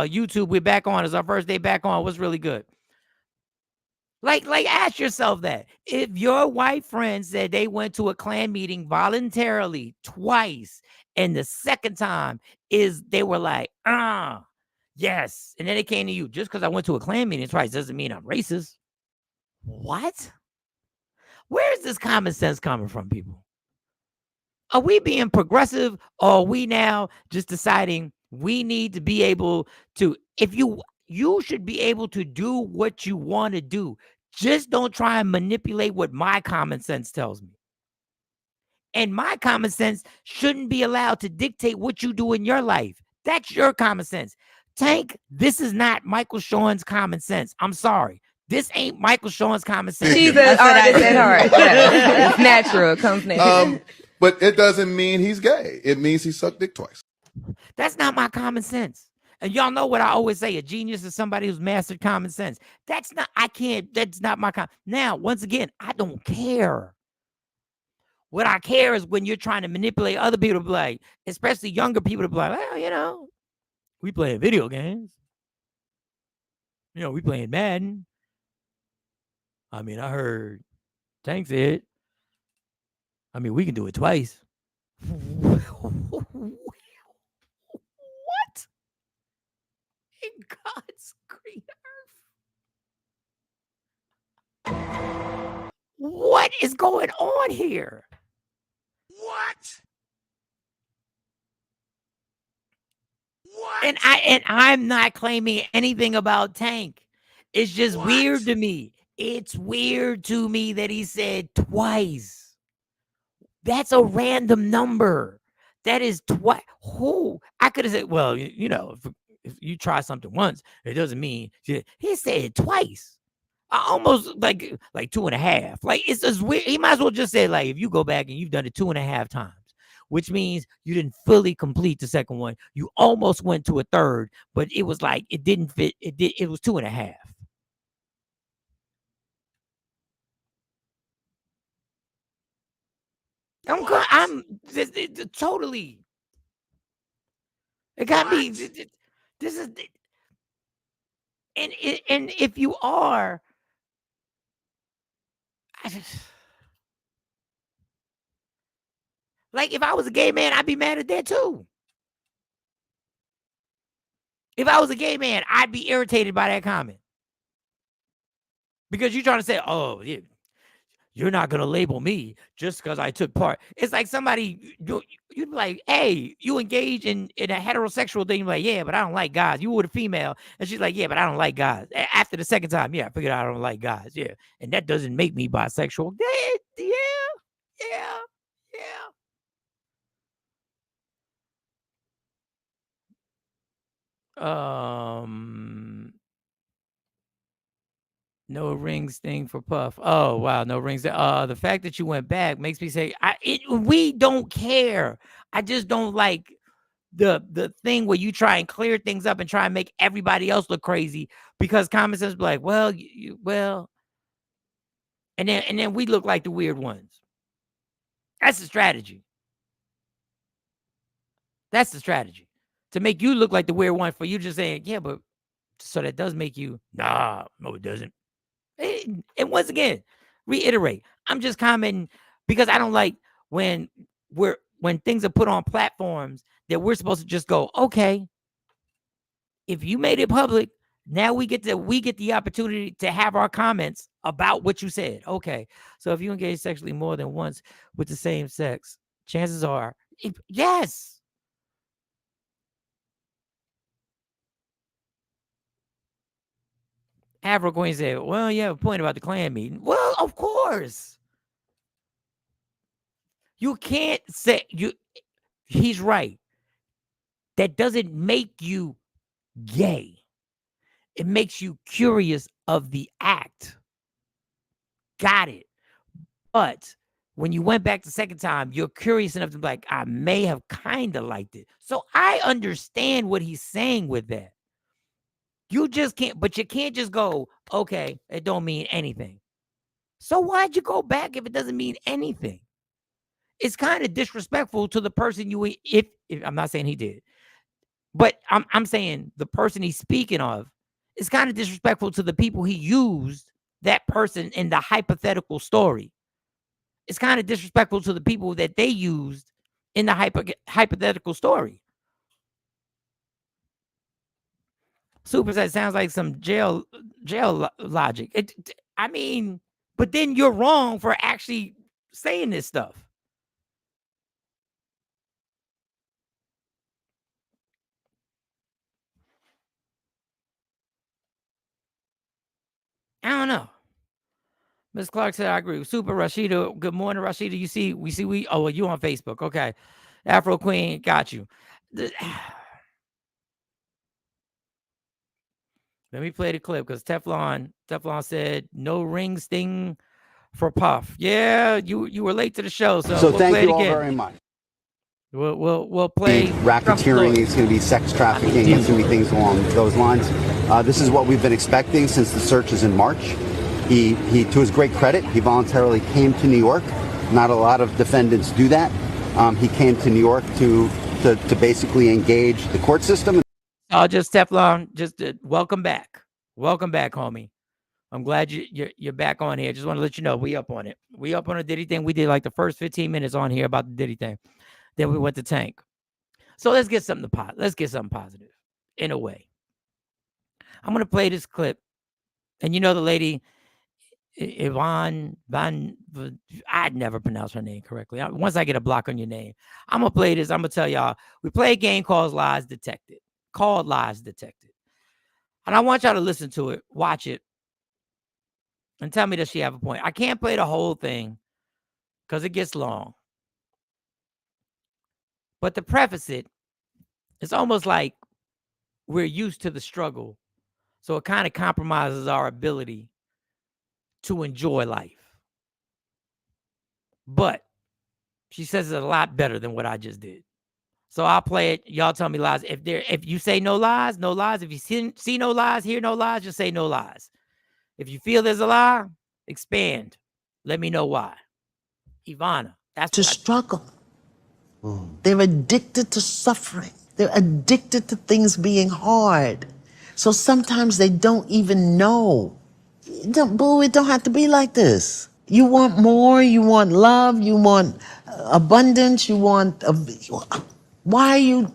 YouTube. We're back on. It's our first day back on. What's really good? Like, ask yourself that. If your white friend said they went to a Klan meeting voluntarily twice, and the second time is they were like, yes. And then it came to you, just because I went to a Klan meeting twice doesn't mean I'm racist. What? Where is this common sense coming from, people? Are we being progressive, or are we now just deciding we need to be able to, if you should be able to do what you want to do. Just don't try and manipulate what my common sense tells me. And my common sense shouldn't be allowed to dictate what you do in your life. That's your common sense. Tank, this is not Michael Sean's common sense. I'm sorry. This ain't Michael Sean's common sense. She's an artist at heart. Yeah. It's natural. It comes natural. But it doesn't mean he's gay. It means he sucked dick twice. That's not my common sense. And y'all know what I always say, a genius is somebody who's mastered common sense. That's not my Now, once again, I don't care. What I care is when you're trying to manipulate other people to be like, especially younger people to be like, well, we playing video games. We playing Madden. I mean, I heard Tank said, we can do it twice. What? In God's green earth. What is going on here? What? And I'm not claiming anything about Tank. It's just weird to me. It's weird to me that he said twice. That's a random number. That is twice. Who? I could have said, well, if you try something once, it doesn't mean he said it twice. Almost like 2.5. Like, it's just weird. He might as well just say, like, if you go back and you've done it 2.5 times, which means you didn't fully complete the second one. You almost went to a third, but it was like it didn't fit. It was 2.5. I'm totally. It got me. This is, and if you are, like, if I was a gay man, I'd be mad at that too. If I was a gay man, I'd be irritated by that comment. Because you're trying to say, oh, you're not going to label me just because I took part. It's like somebody, you'd be like, hey, you engage in a heterosexual thing. You're like, yeah, but I don't like guys. You were a female. And she's like, yeah, but I don't like guys. After the second time, yeah, I figured out I don't like guys. Yeah. And that doesn't make me bisexual. Yeah. No rings thing for Puff. Oh, wow. No rings. The fact that you went back makes me say, we don't care. I just don't like the thing where you try and clear things up and try and make everybody else look crazy because common sense be like, well, and then we look like the weird ones. That's the strategy. That's the strategy. To make you look like the weird one for you just saying, yeah, but so that does make you, no, it doesn't. And once again, reiterate, I'm just commenting because I don't like when things are put on platforms that we're supposed to just go, okay, if you made it public, now we get the opportunity to have our comments about what you said. Okay, so if you engage sexually more than once with the same sex, chances are, yes. Afro Queen said, well, you have a point about the Klan meeting. Well, of course. You can't say he's right. That doesn't make you gay. It makes you curious of the act. Got it. But when you went back the second time, you're curious enough to be like, I may have kind of liked it. So I understand what he's saying with that. You just can't, but you can't just go, okay, it don't mean anything. So why'd you go back if it doesn't mean anything? It's kind of disrespectful to the person if I'm not saying he did, but I'm saying the person he's speaking of is kind of disrespectful to the people he used that person in the hypothetical story. It's kind of disrespectful to the people that they used in the hypothetical story. Super said sounds like some jail logic. I mean, but then you're wrong for actually saying this stuff. I don't know. Ms. Clark said, I agree. Super Rashida. Good morning, Rashida. Oh, well, you on Facebook. Okay. Afro Queen, got you. Let me play the clip because Teflon said no rings thing for Puff. Yeah, you were late to the show, so we'll thank play you it all again. very much. We'll play racketeering. It's going to be sex trafficking. It's going to be things along those lines. This is what we've been expecting since the searches in March. He, to his great credit, he voluntarily came to New York. Not a lot of defendants do that. He came to New York to basically engage the court system. Just Teflon, welcome back. Welcome back, homie. I'm glad you're back on here. Just want to let you know we up on it. We up on a Diddy thing. We did like the first 15 minutes on here about the Diddy thing. Then we went to Tank. So let's get something positive in a way. I'm gonna play this clip, and you know the lady Yvonne I'd never pronounce her name correctly. Once I get a block on your name, I'm gonna play this. I'm gonna tell y'all we play a game called Lies Detected. And I want y'all to listen to it, watch it, and tell me does she have a point. I can't play the whole thing because it gets long. But to preface it, it's almost like we're used to the struggle. So it kind of compromises our ability to enjoy life. But she says it a lot better than what I just did. So I'll play it. Y'all tell me lies. If you say no lies, no lies. If you see no lies, hear no lies, just say no lies. If you feel there's a lie, expand. Let me know why. Ivana, that's to struggle. They're addicted to suffering. They're addicted to things being hard. So sometimes they don't even know. It don't have to be like this. You want more, you want love, you want abundance, you want... why are you...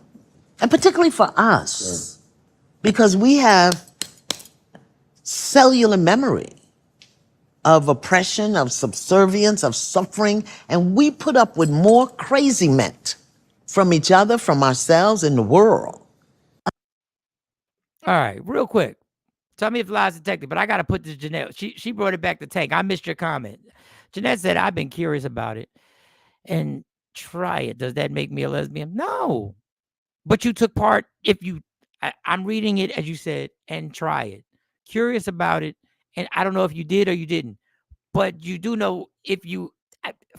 And particularly for us. because we have cellular memory of oppression, of subservience, of suffering, and we put up with more crazyment from each other, from ourselves, in the world. All right, real quick. Tell me if lies detected, but I got to put this Jeanette. She brought it back to tank. I missed your comment. Jeanette said, I've been curious about it and try it. Does that make me a lesbian? No. But you took part. I'm reading it as you said, and try it. Curious about it. And I don't know if you did or you didn't, but you do know if you,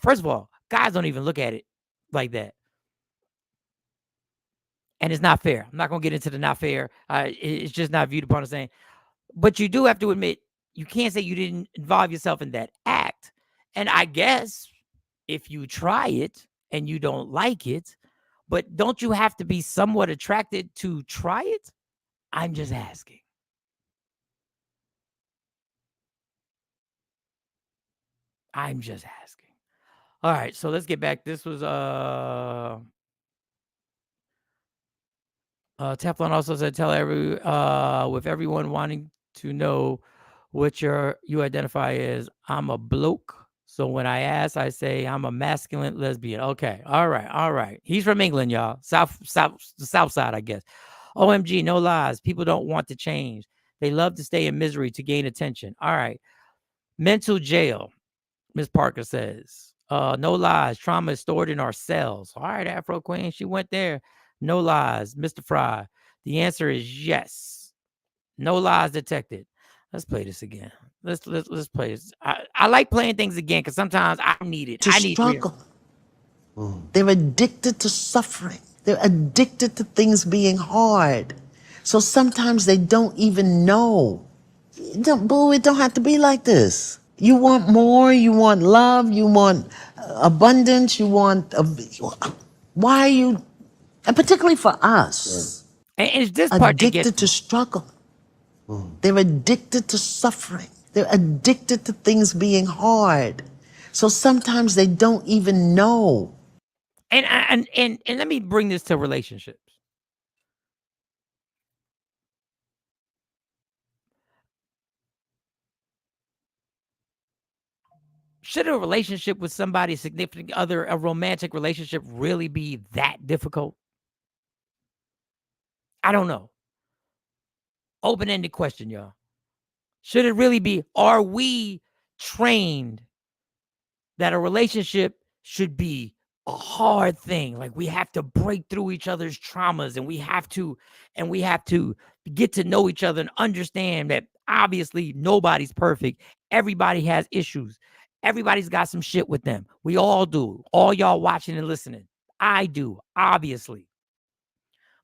first of all, guys don't even look at it like that. And it's not fair. I'm not going to get into the not fair. It's just not viewed upon the same. But you do have to admit, you can't say you didn't involve yourself in that act. And I guess if you try it and you don't like it, but don't you have to be somewhat attracted to try it? I'm just asking. I'm just asking. All right, so let's get back. This was Teflon also said, tell with everyone wanting to know what you identify as, I'm a bloke. So when I ask, I say I'm a masculine lesbian. Okay. All right. He's from England, y'all. South side, I guess. OMG, no lies. People don't want to change. They love to stay in misery to gain attention. All right. Mental jail, Miss Parker says. No lies. Trauma is stored in our cells. All right, Afro Queen. She went there. No lies. Mr. Fry. The answer is yes. No lies detected. Let's play this again. Let's play this. I like playing things again because sometimes I need it. To struggle. They're addicted to suffering. They're addicted to things being hard. So sometimes they don't even know. It don't have to be like this. You want more, you want love, you want abundance, you want... why are you... And particularly for us. And it's this part addicted to struggle. They're addicted to suffering. They're addicted to things being hard. So sometimes they don't even know. And let me bring this to relationships. Should a relationship with somebody, significant other, a romantic relationship, really be that difficult? I don't know. Open-ended question, y'all. Should it really be? Are we trained that a relationship should be a hard thing? Like we have to break through each other's traumas, and we have to get to know each other and understand that obviously nobody's perfect. Everybody has issues. Everybody's got some shit with them. We all do. All y'all watching and listening. I do, obviously.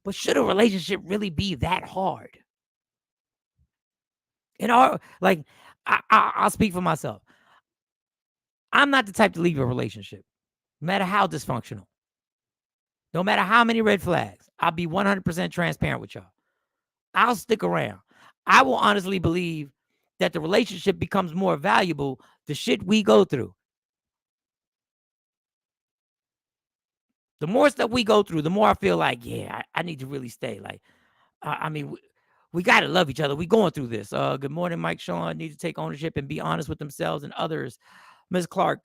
But should a relationship really be that hard? I'll speak for myself. I'm not the type to leave a relationship, no matter how dysfunctional. No matter how many red flags. I'll be 100% transparent with y'all. I'll stick around. I will honestly believe that the relationship becomes more valuable the shit we go through. The more stuff we go through, the more I feel like, yeah, I need to really stay. Like, I mean, we got to love each other. We going through this. Good morning, Mike Sean. Need to take ownership and be honest with themselves and others. Ms. Clark,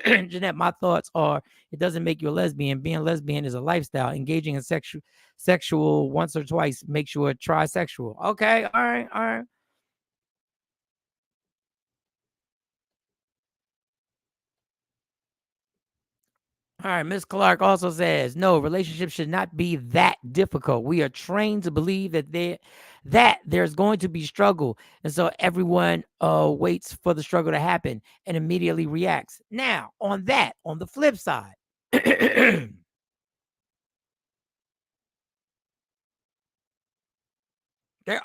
Jeanette, my thoughts are, it doesn't make you a lesbian. Being a lesbian is a lifestyle. Engaging in sexual once or twice makes you a trisexual. Okay, all right. All right, Ms. Clark also says, no, relationships should not be that difficult. We are trained to believe that there's going to be struggle. And so everyone waits for the struggle to happen and immediately reacts. Now, on the flip side, there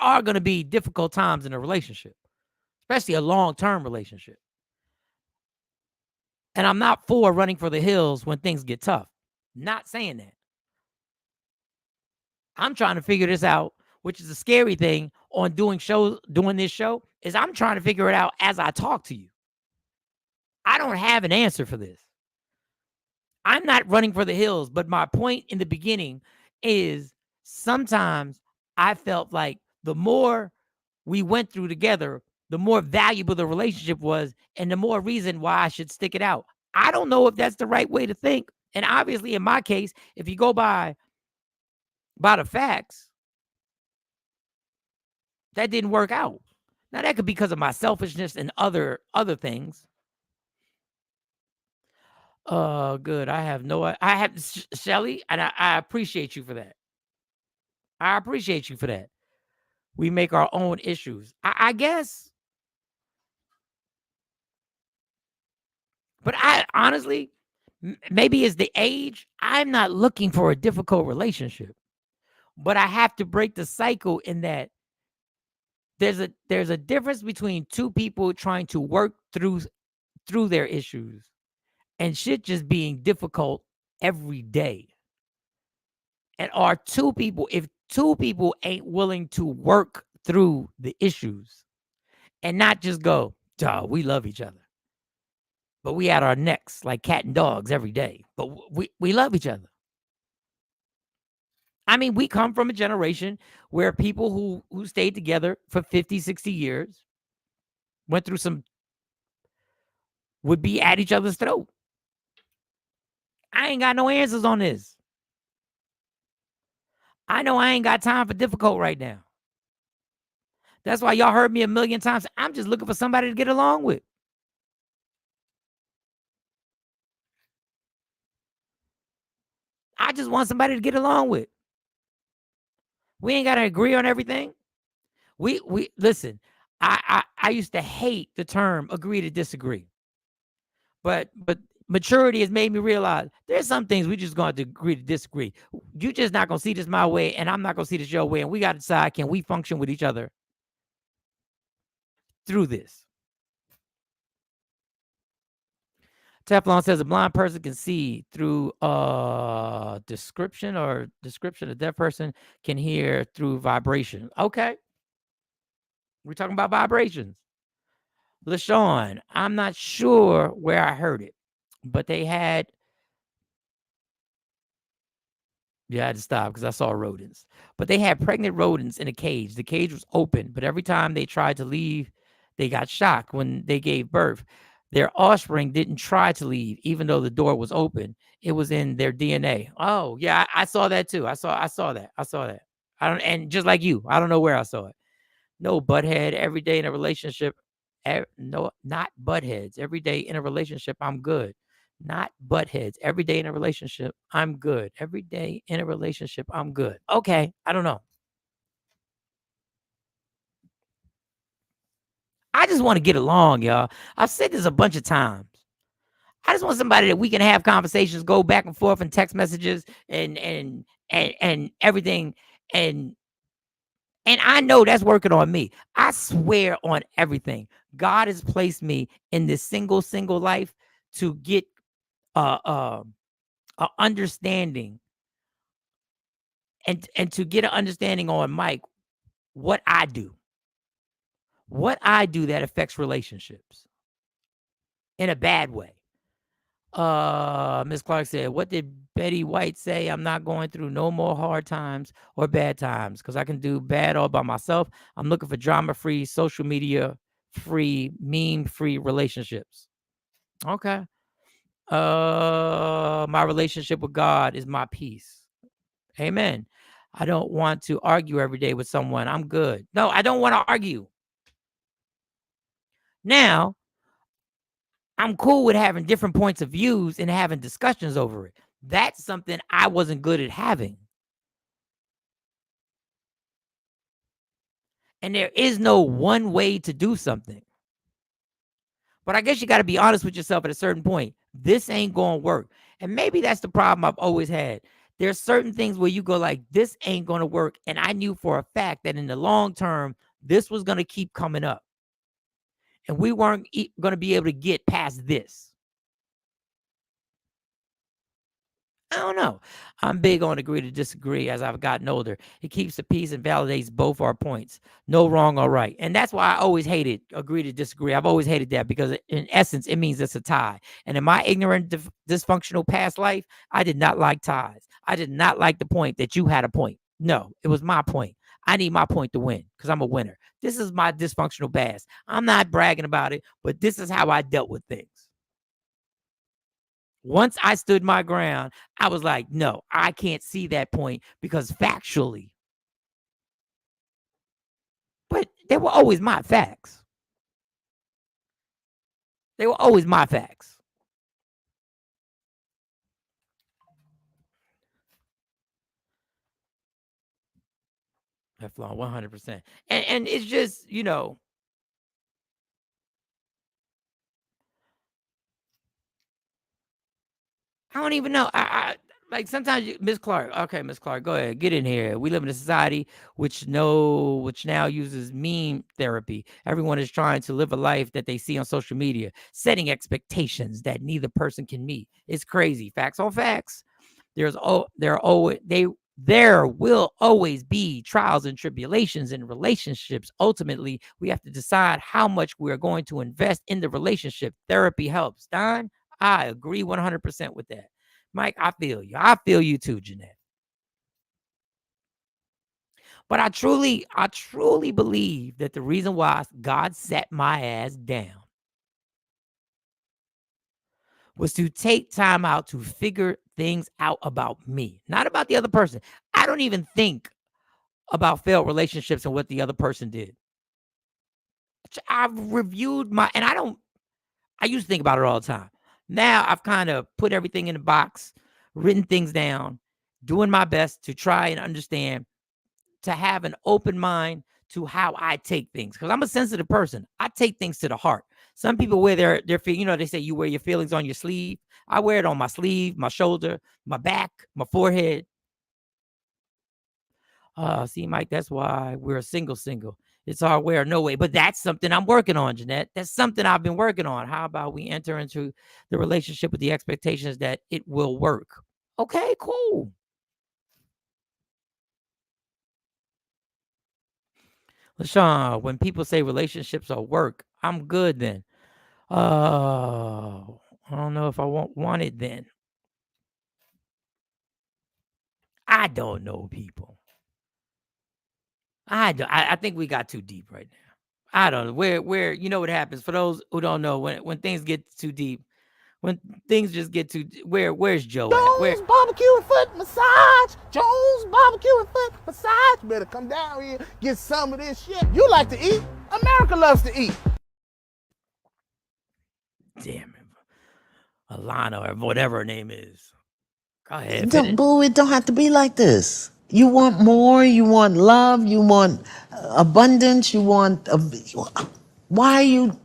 are going to be difficult times in a relationship, especially a long-term relationship. And I'm not for running for the hills when things get tough. Not saying that. I'm trying to figure this out, which is a scary thing on doing this show, is I'm trying to figure it out as I talk to you. I don't have an answer for this. I'm not running for the hills, but my point in the beginning is sometimes I felt like the more we went through together, the more valuable the relationship was, and the more reason why I should stick it out. I don't know if that's the right way to think. And obviously, in my case, if you go by the facts, that didn't work out. Now, that could be because of my selfishness and other things. Good. I have Shelly, and I appreciate you for that. I appreciate you for that. We make our own issues, I guess. But I honestly, maybe it's the age. I'm not looking for a difficult relationship, but I have to break the cycle in that there's a difference between two people trying to work through their issues and shit just being difficult every day. And if two people ain't willing to work through the issues and not just go, duh, we love each other, but we at our necks like cat and dogs every day, but we love each other. I mean, we come from a generation where people who stayed together for 50, 60 years went through would be at each other's throat. I ain't got no answers on this. I know I ain't got time for difficult right now. That's why y'all heard me a million times. I'm just looking for somebody to get along with. I just want somebody to get along with. We ain't got to agree on everything. We listen, I used to hate the term agree to disagree. But maturity has made me realize there's some things we just going to agree to disagree. You just not going to see this my way, and I'm not going to see this your way, and we got to decide, can we function with each other through this? Teflon says a blind person can see through description. A deaf person can hear through vibration. Okay. We're talking about vibrations. LaShawn, I'm not sure where I heard it, but they had, I had to stop because I saw rodents. But they had pregnant rodents in a cage. The cage was open, but every time they tried to leave, they got shocked when they gave birth. Their offspring didn't try to leave, even though the door was open. It was in their DNA. Oh, yeah, I saw that too. I saw that. And just like you, I don't know where I saw it. No butthead every day in a relationship. No, not buttheads. Every day in a relationship, I'm good. Not buttheads. Every day in a relationship, I'm good. Every day in a relationship, I'm good. Okay, I don't know. I just want to get along, y'all. I've said this a bunch of times. I just want somebody that we can have conversations, go back and forth and text messages and everything. And I know that's working on me. I swear on everything. God has placed me in this single life to get a understanding and to get an understanding on Mike, what I do that affects relationships in a bad way. Miss Clark said, what did Betty White say? I'm not going through no more hard times or bad times because I can do bad all by myself. I'm looking for drama-free, social media-free, meme-free relationships. Okay. My relationship with God is my peace. Amen. I don't want to argue every day with someone. I'm good. No, I don't want to argue. Now, I'm cool with having different points of views and having discussions over it. That's something I wasn't good at having. And there is no one way to do something. But I guess you got to be honest with yourself at a certain point. This ain't going to work. And maybe that's the problem I've always had. There's certain things where you go like, this ain't going to work. And I knew for a fact that in the long term, this was going to keep coming up. And we weren't going to be able to get past this. I don't know. I'm big on agree to disagree as I've gotten older. It keeps the peace and validates both our points. No wrong or right. And that's why I always hated agree to disagree. I've always hated that because in essence, it means it's a tie. And in my ignorant, dysfunctional past life, I did not like ties. I did not like the point that you had a point. No, it was my point. I need my point to win because I'm a winner. This is my dysfunctional past. I'm not bragging about it, but this is how I dealt with things. Once I stood my ground, I was like, no, I can't see that point because factually. But they were always my facts. They were always my facts. Teflon, 100%. And it's just, you know, I don't even know. I like sometimes Miss Clark. Okay, Miss Clark, go ahead, get in here. We live in a society which now uses meme therapy. Everyone is trying to live a life that they see on social media, setting expectations that neither person can meet. It's crazy. Facts on facts. There will always be trials and tribulations in relationships. Ultimately, we have to decide how much we're going to invest in the relationship. Therapy helps. Don, I agree 100% with that. Mike, I feel you. I feel you too, Jeanette. But I truly believe that the reason why God sat my ass down was to take time out to figure things out about me, not about the other person. I don't even think about failed relationships and what the other person did. I've reviewed and I used to think about it all the time. Now I've kind of put everything in a box, written things down, doing my best to try and understand, to have an open mind to how I take things. Because I'm a sensitive person. I take things to the heart. Some people wear their feelings, they say you wear your feelings on your sleeve. I wear it on my sleeve, my shoulder, my back, my forehead. See, Mike, that's why we're a single. It's our way or no way. But that's something I'm working on, Jeanette. That's something I've been working on. How about we enter into the relationship with the expectations that it will work? Okay, cool. LaShawn, when people say relationships are work, I'm good then. I don't know if I want it then. I don't know, people. I think we got too deep right now. I don't know where you know what happens for those who don't know when things get too deep, when things just get too where's Joe at? Jones barbecue and foot massage. Jones barbecue and foot massage. Better come down here, get some of this shit. You like to eat. America loves to eat. Damn it, Alana or whatever her name is. Go ahead. Boo, it don't have to be like this. You want more, you want love, you want abundance, you want... why are you...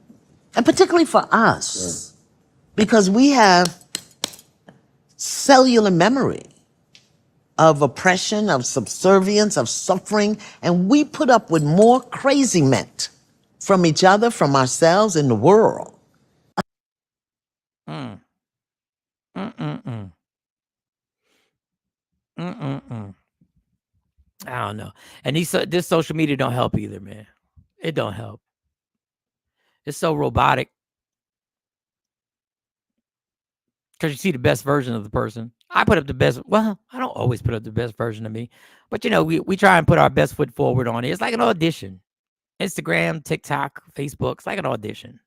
And particularly for us, because we have cellular memory of oppression, of subservience, of suffering, and we put up with more crazy-ment from each other, from ourselves, in the world. I don't know. And this social media don't help either, man. It don't help. It's so robotic. Because you see the best version of the person. I put up the best. Well, I don't always put up the best version of me. But, we try and put our best foot forward on it. It's like an audition. Instagram, TikTok, Facebook. It's like an audition.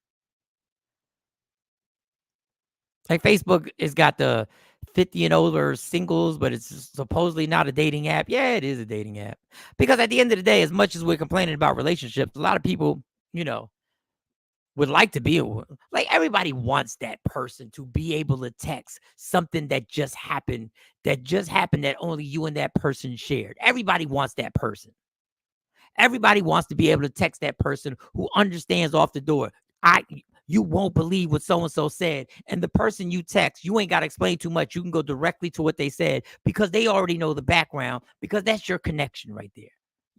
Like Facebook has got the 50 and older singles, but it's supposedly not a dating app. Yeah, it is a dating app. Because at the end of the day, as much as we're complaining about relationships, a lot of people, would like to be like everybody wants that person to be able to text something that just happened that only you and that person shared. Everybody wants that person. Everybody wants to be able to text that person who understands off the door. You won't believe what so-and-so said. And the person you text, you ain't got to explain too much. You can go directly to what they said because they already know the background, because that's your connection right there.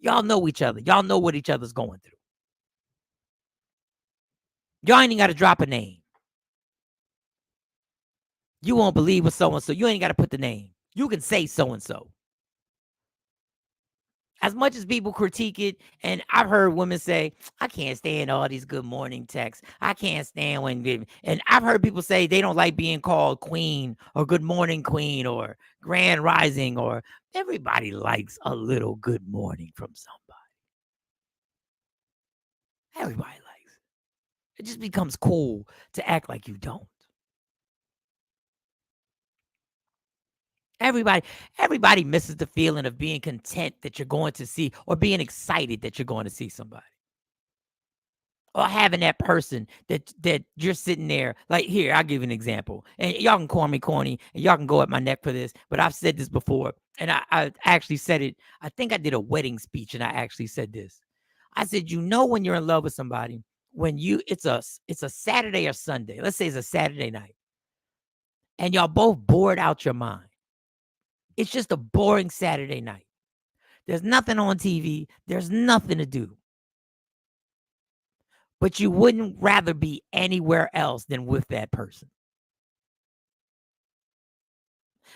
Y'all know each other. Y'all know what each other's going through. Y'all ain't got to drop a name. You won't believe what so-and-so. You ain't got to put the name. You can say so-and-so. As much as people critique it, and I've heard women say, I can't stand all these good morning texts. I can't stand and I've heard people say they don't like being called queen or good morning queen or grand rising, or everybody likes a little good morning from somebody. It just becomes cool to act like you don't. Everybody misses the feeling of being content that you're going to see, or being excited that you're going to see somebody, or having that person that you're sitting there. Like, here, I'll give you an example, and y'all can call me corny and y'all can go at my neck for this, but I've said this before, and I actually said it. I think I did a wedding speech and I actually said this. I said, when you're in love with somebody, when it's a Saturday or Sunday, let's say it's a Saturday night, and y'all both bored out your mind. It's just a boring Saturday night. There's nothing on TV. There's nothing to do. But you wouldn't rather be anywhere else than with that person.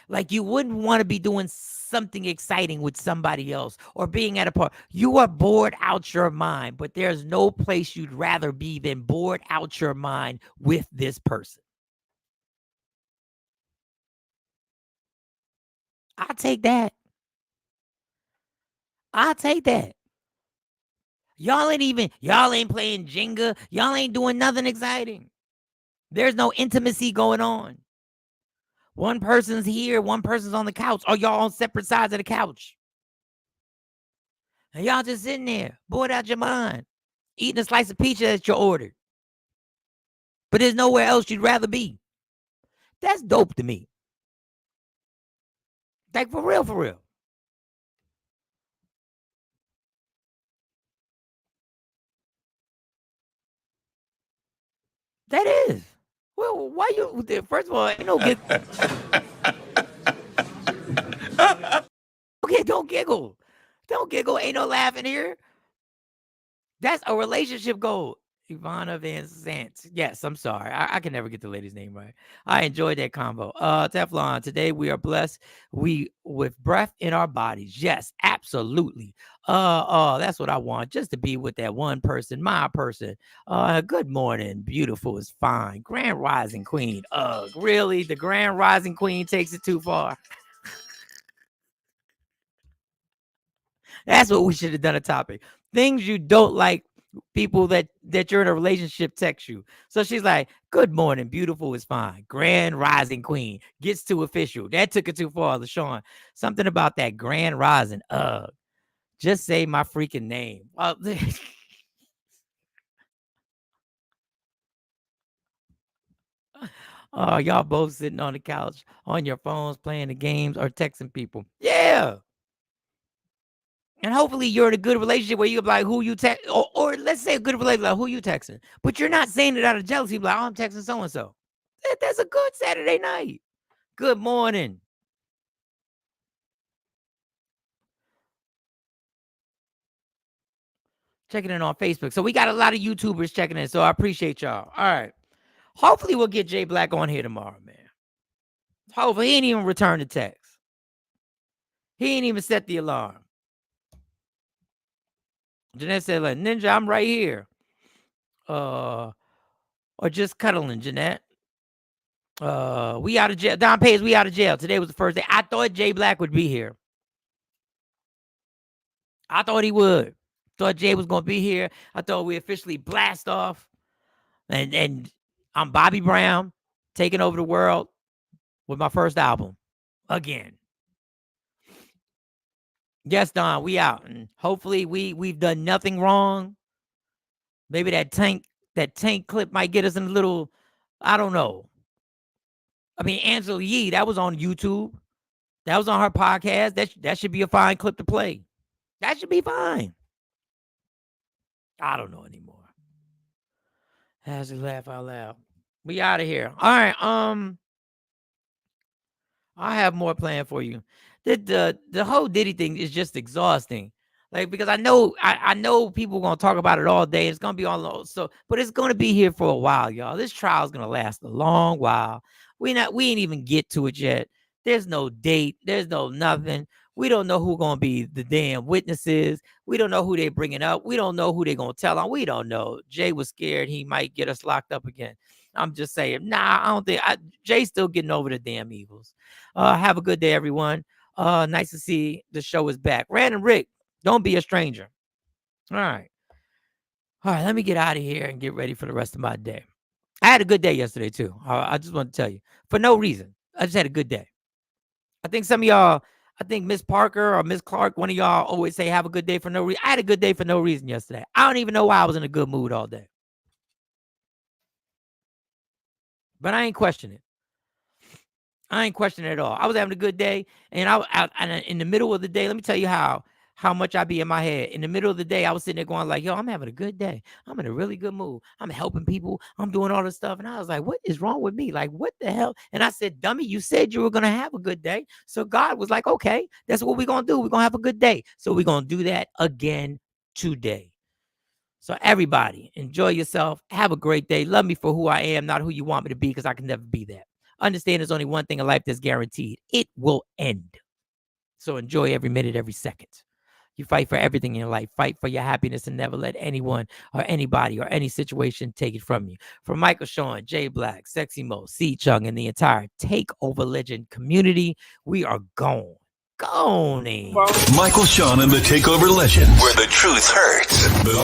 Like, you wouldn't want to be doing something exciting with somebody else or being at a party. You are bored out your mind, but there's no place you'd rather be than bored out your mind with this person. I'll take that. I'll take that. Y'all ain't playing Jenga. Y'all ain't doing nothing exciting. There's no intimacy going on. One person's here, one person's on the couch, or y'all on separate sides of the couch. And y'all just sitting there, bored out your mind, eating a slice of pizza that you ordered. But there's nowhere else you'd rather be. That's dope to me. Like, for real, for real. That is. Well, why you, first of all, ain't no giggle. Okay, don't giggle. Don't giggle. Ain't no laughing here. That's a relationship goal. Ivana Van Sant. Yes, I'm sorry. I can never get the lady's name right. I enjoyed that combo. Teflon, today we are blessed with breath in our bodies. Yes, absolutely. That's what I want. Just to be with that one person, my person. Good morning. Beautiful is fine. Grand Rising Queen. Really? The Grand Rising Queen takes it too far. That's what we should have done a topic. Things you don't like people that you're in a relationship text you. So she's like, good morning, beautiful is fine. Grand Rising Queen gets too official. That took it too far, LaShawn. Something about that Grand Rising. Just say my freaking name. Y'all both sitting on the couch on your phones playing the games or texting people. Yeah. And hopefully you're in a good relationship where you're like, who you text, or let's say a good relationship, like, who you texting. But you're not saying it out of jealousy, like, oh, I'm texting so-and-so. That's a good Saturday night. Good morning. Checking in on Facebook. So we got a lot of YouTubers checking in, so I appreciate y'all. All right. Hopefully we'll get Jay Black on here tomorrow, man. Hopefully he ain't even return the text. He ain't even set the alarm. Jeanette said, like, Ninja, I'm right here. Or just cuddling, Jeanette. We out of jail. Don Payes, we out of jail. Today was the first day. I thought Jay Black would be here. I thought he would. Thought Jay was going to be here. I thought we officially blast off. And I'm Bobby Brown, taking over the world with my first album. Again. Yes, Don, we out. And hopefully we've done nothing wrong. Maybe that tank clip might get us in a little, I don't know. I mean, Angela Yee, that was on YouTube. That was on her podcast. That should be a fine clip to play. That should be fine. I don't know anymore. Has to laugh out loud. We out of here. All right. I have more planned for you. The whole Diddy thing is just exhausting. Like, because I know people are gonna talk about it all day. It's gonna be all but it's gonna be here for a while, y'all. This trial is gonna last a long while. We ain't even get to it yet. There's no date. There's no nothing. We don't know who's gonna be the damn witnesses. We don't know who they bringing up. We don't know who they gonna tell on. We don't know. Jay was scared he might get us locked up again. I'm just saying, I don't think Jay's still getting over the damn Eagles. Have a good day, everyone. Nice to see the show is back. Random Rick, don't be a stranger. All right. All right, let me get out of here and get ready for the rest of my day. I had a good day yesterday, too. I just want to tell you. For no reason. I just had a good day. I think some of y'all, I think Miss Parker or Miss Clark, one of y'all always say have a good day for no reason. I had a good day for no reason yesterday. I don't even know why I was in a good mood all day. But I ain't questioning it. I ain't questioning it at all. I was having a good day, and in the middle of the day, let me tell you how much I be in my head. In the middle of the day, I was sitting there going like, yo, I'm having a good day. I'm in a really good mood. I'm helping people. I'm doing all this stuff. And I was like, what is wrong with me? Like, what the hell? And I said, dummy, you said you were going to have a good day. So God was like, okay, that's what we're going to do. We're going to have a good day. So we're going to do that again today. So everybody, enjoy yourself. Have a great day. Love me for who I am, not who you want me to be, because I can never be that. Understand there's only one thing in life that's guaranteed. It will end. So enjoy every minute, every second. You fight for everything in your life. Fight for your happiness and never let anyone or anybody or any situation take it from you. For Michael Sean, Jay Black, Sexy Mo, C Chung, and the entire Takeover Legend community, we are gone. Gone. Michael Sean and the Takeover Legend, where the truth hurts.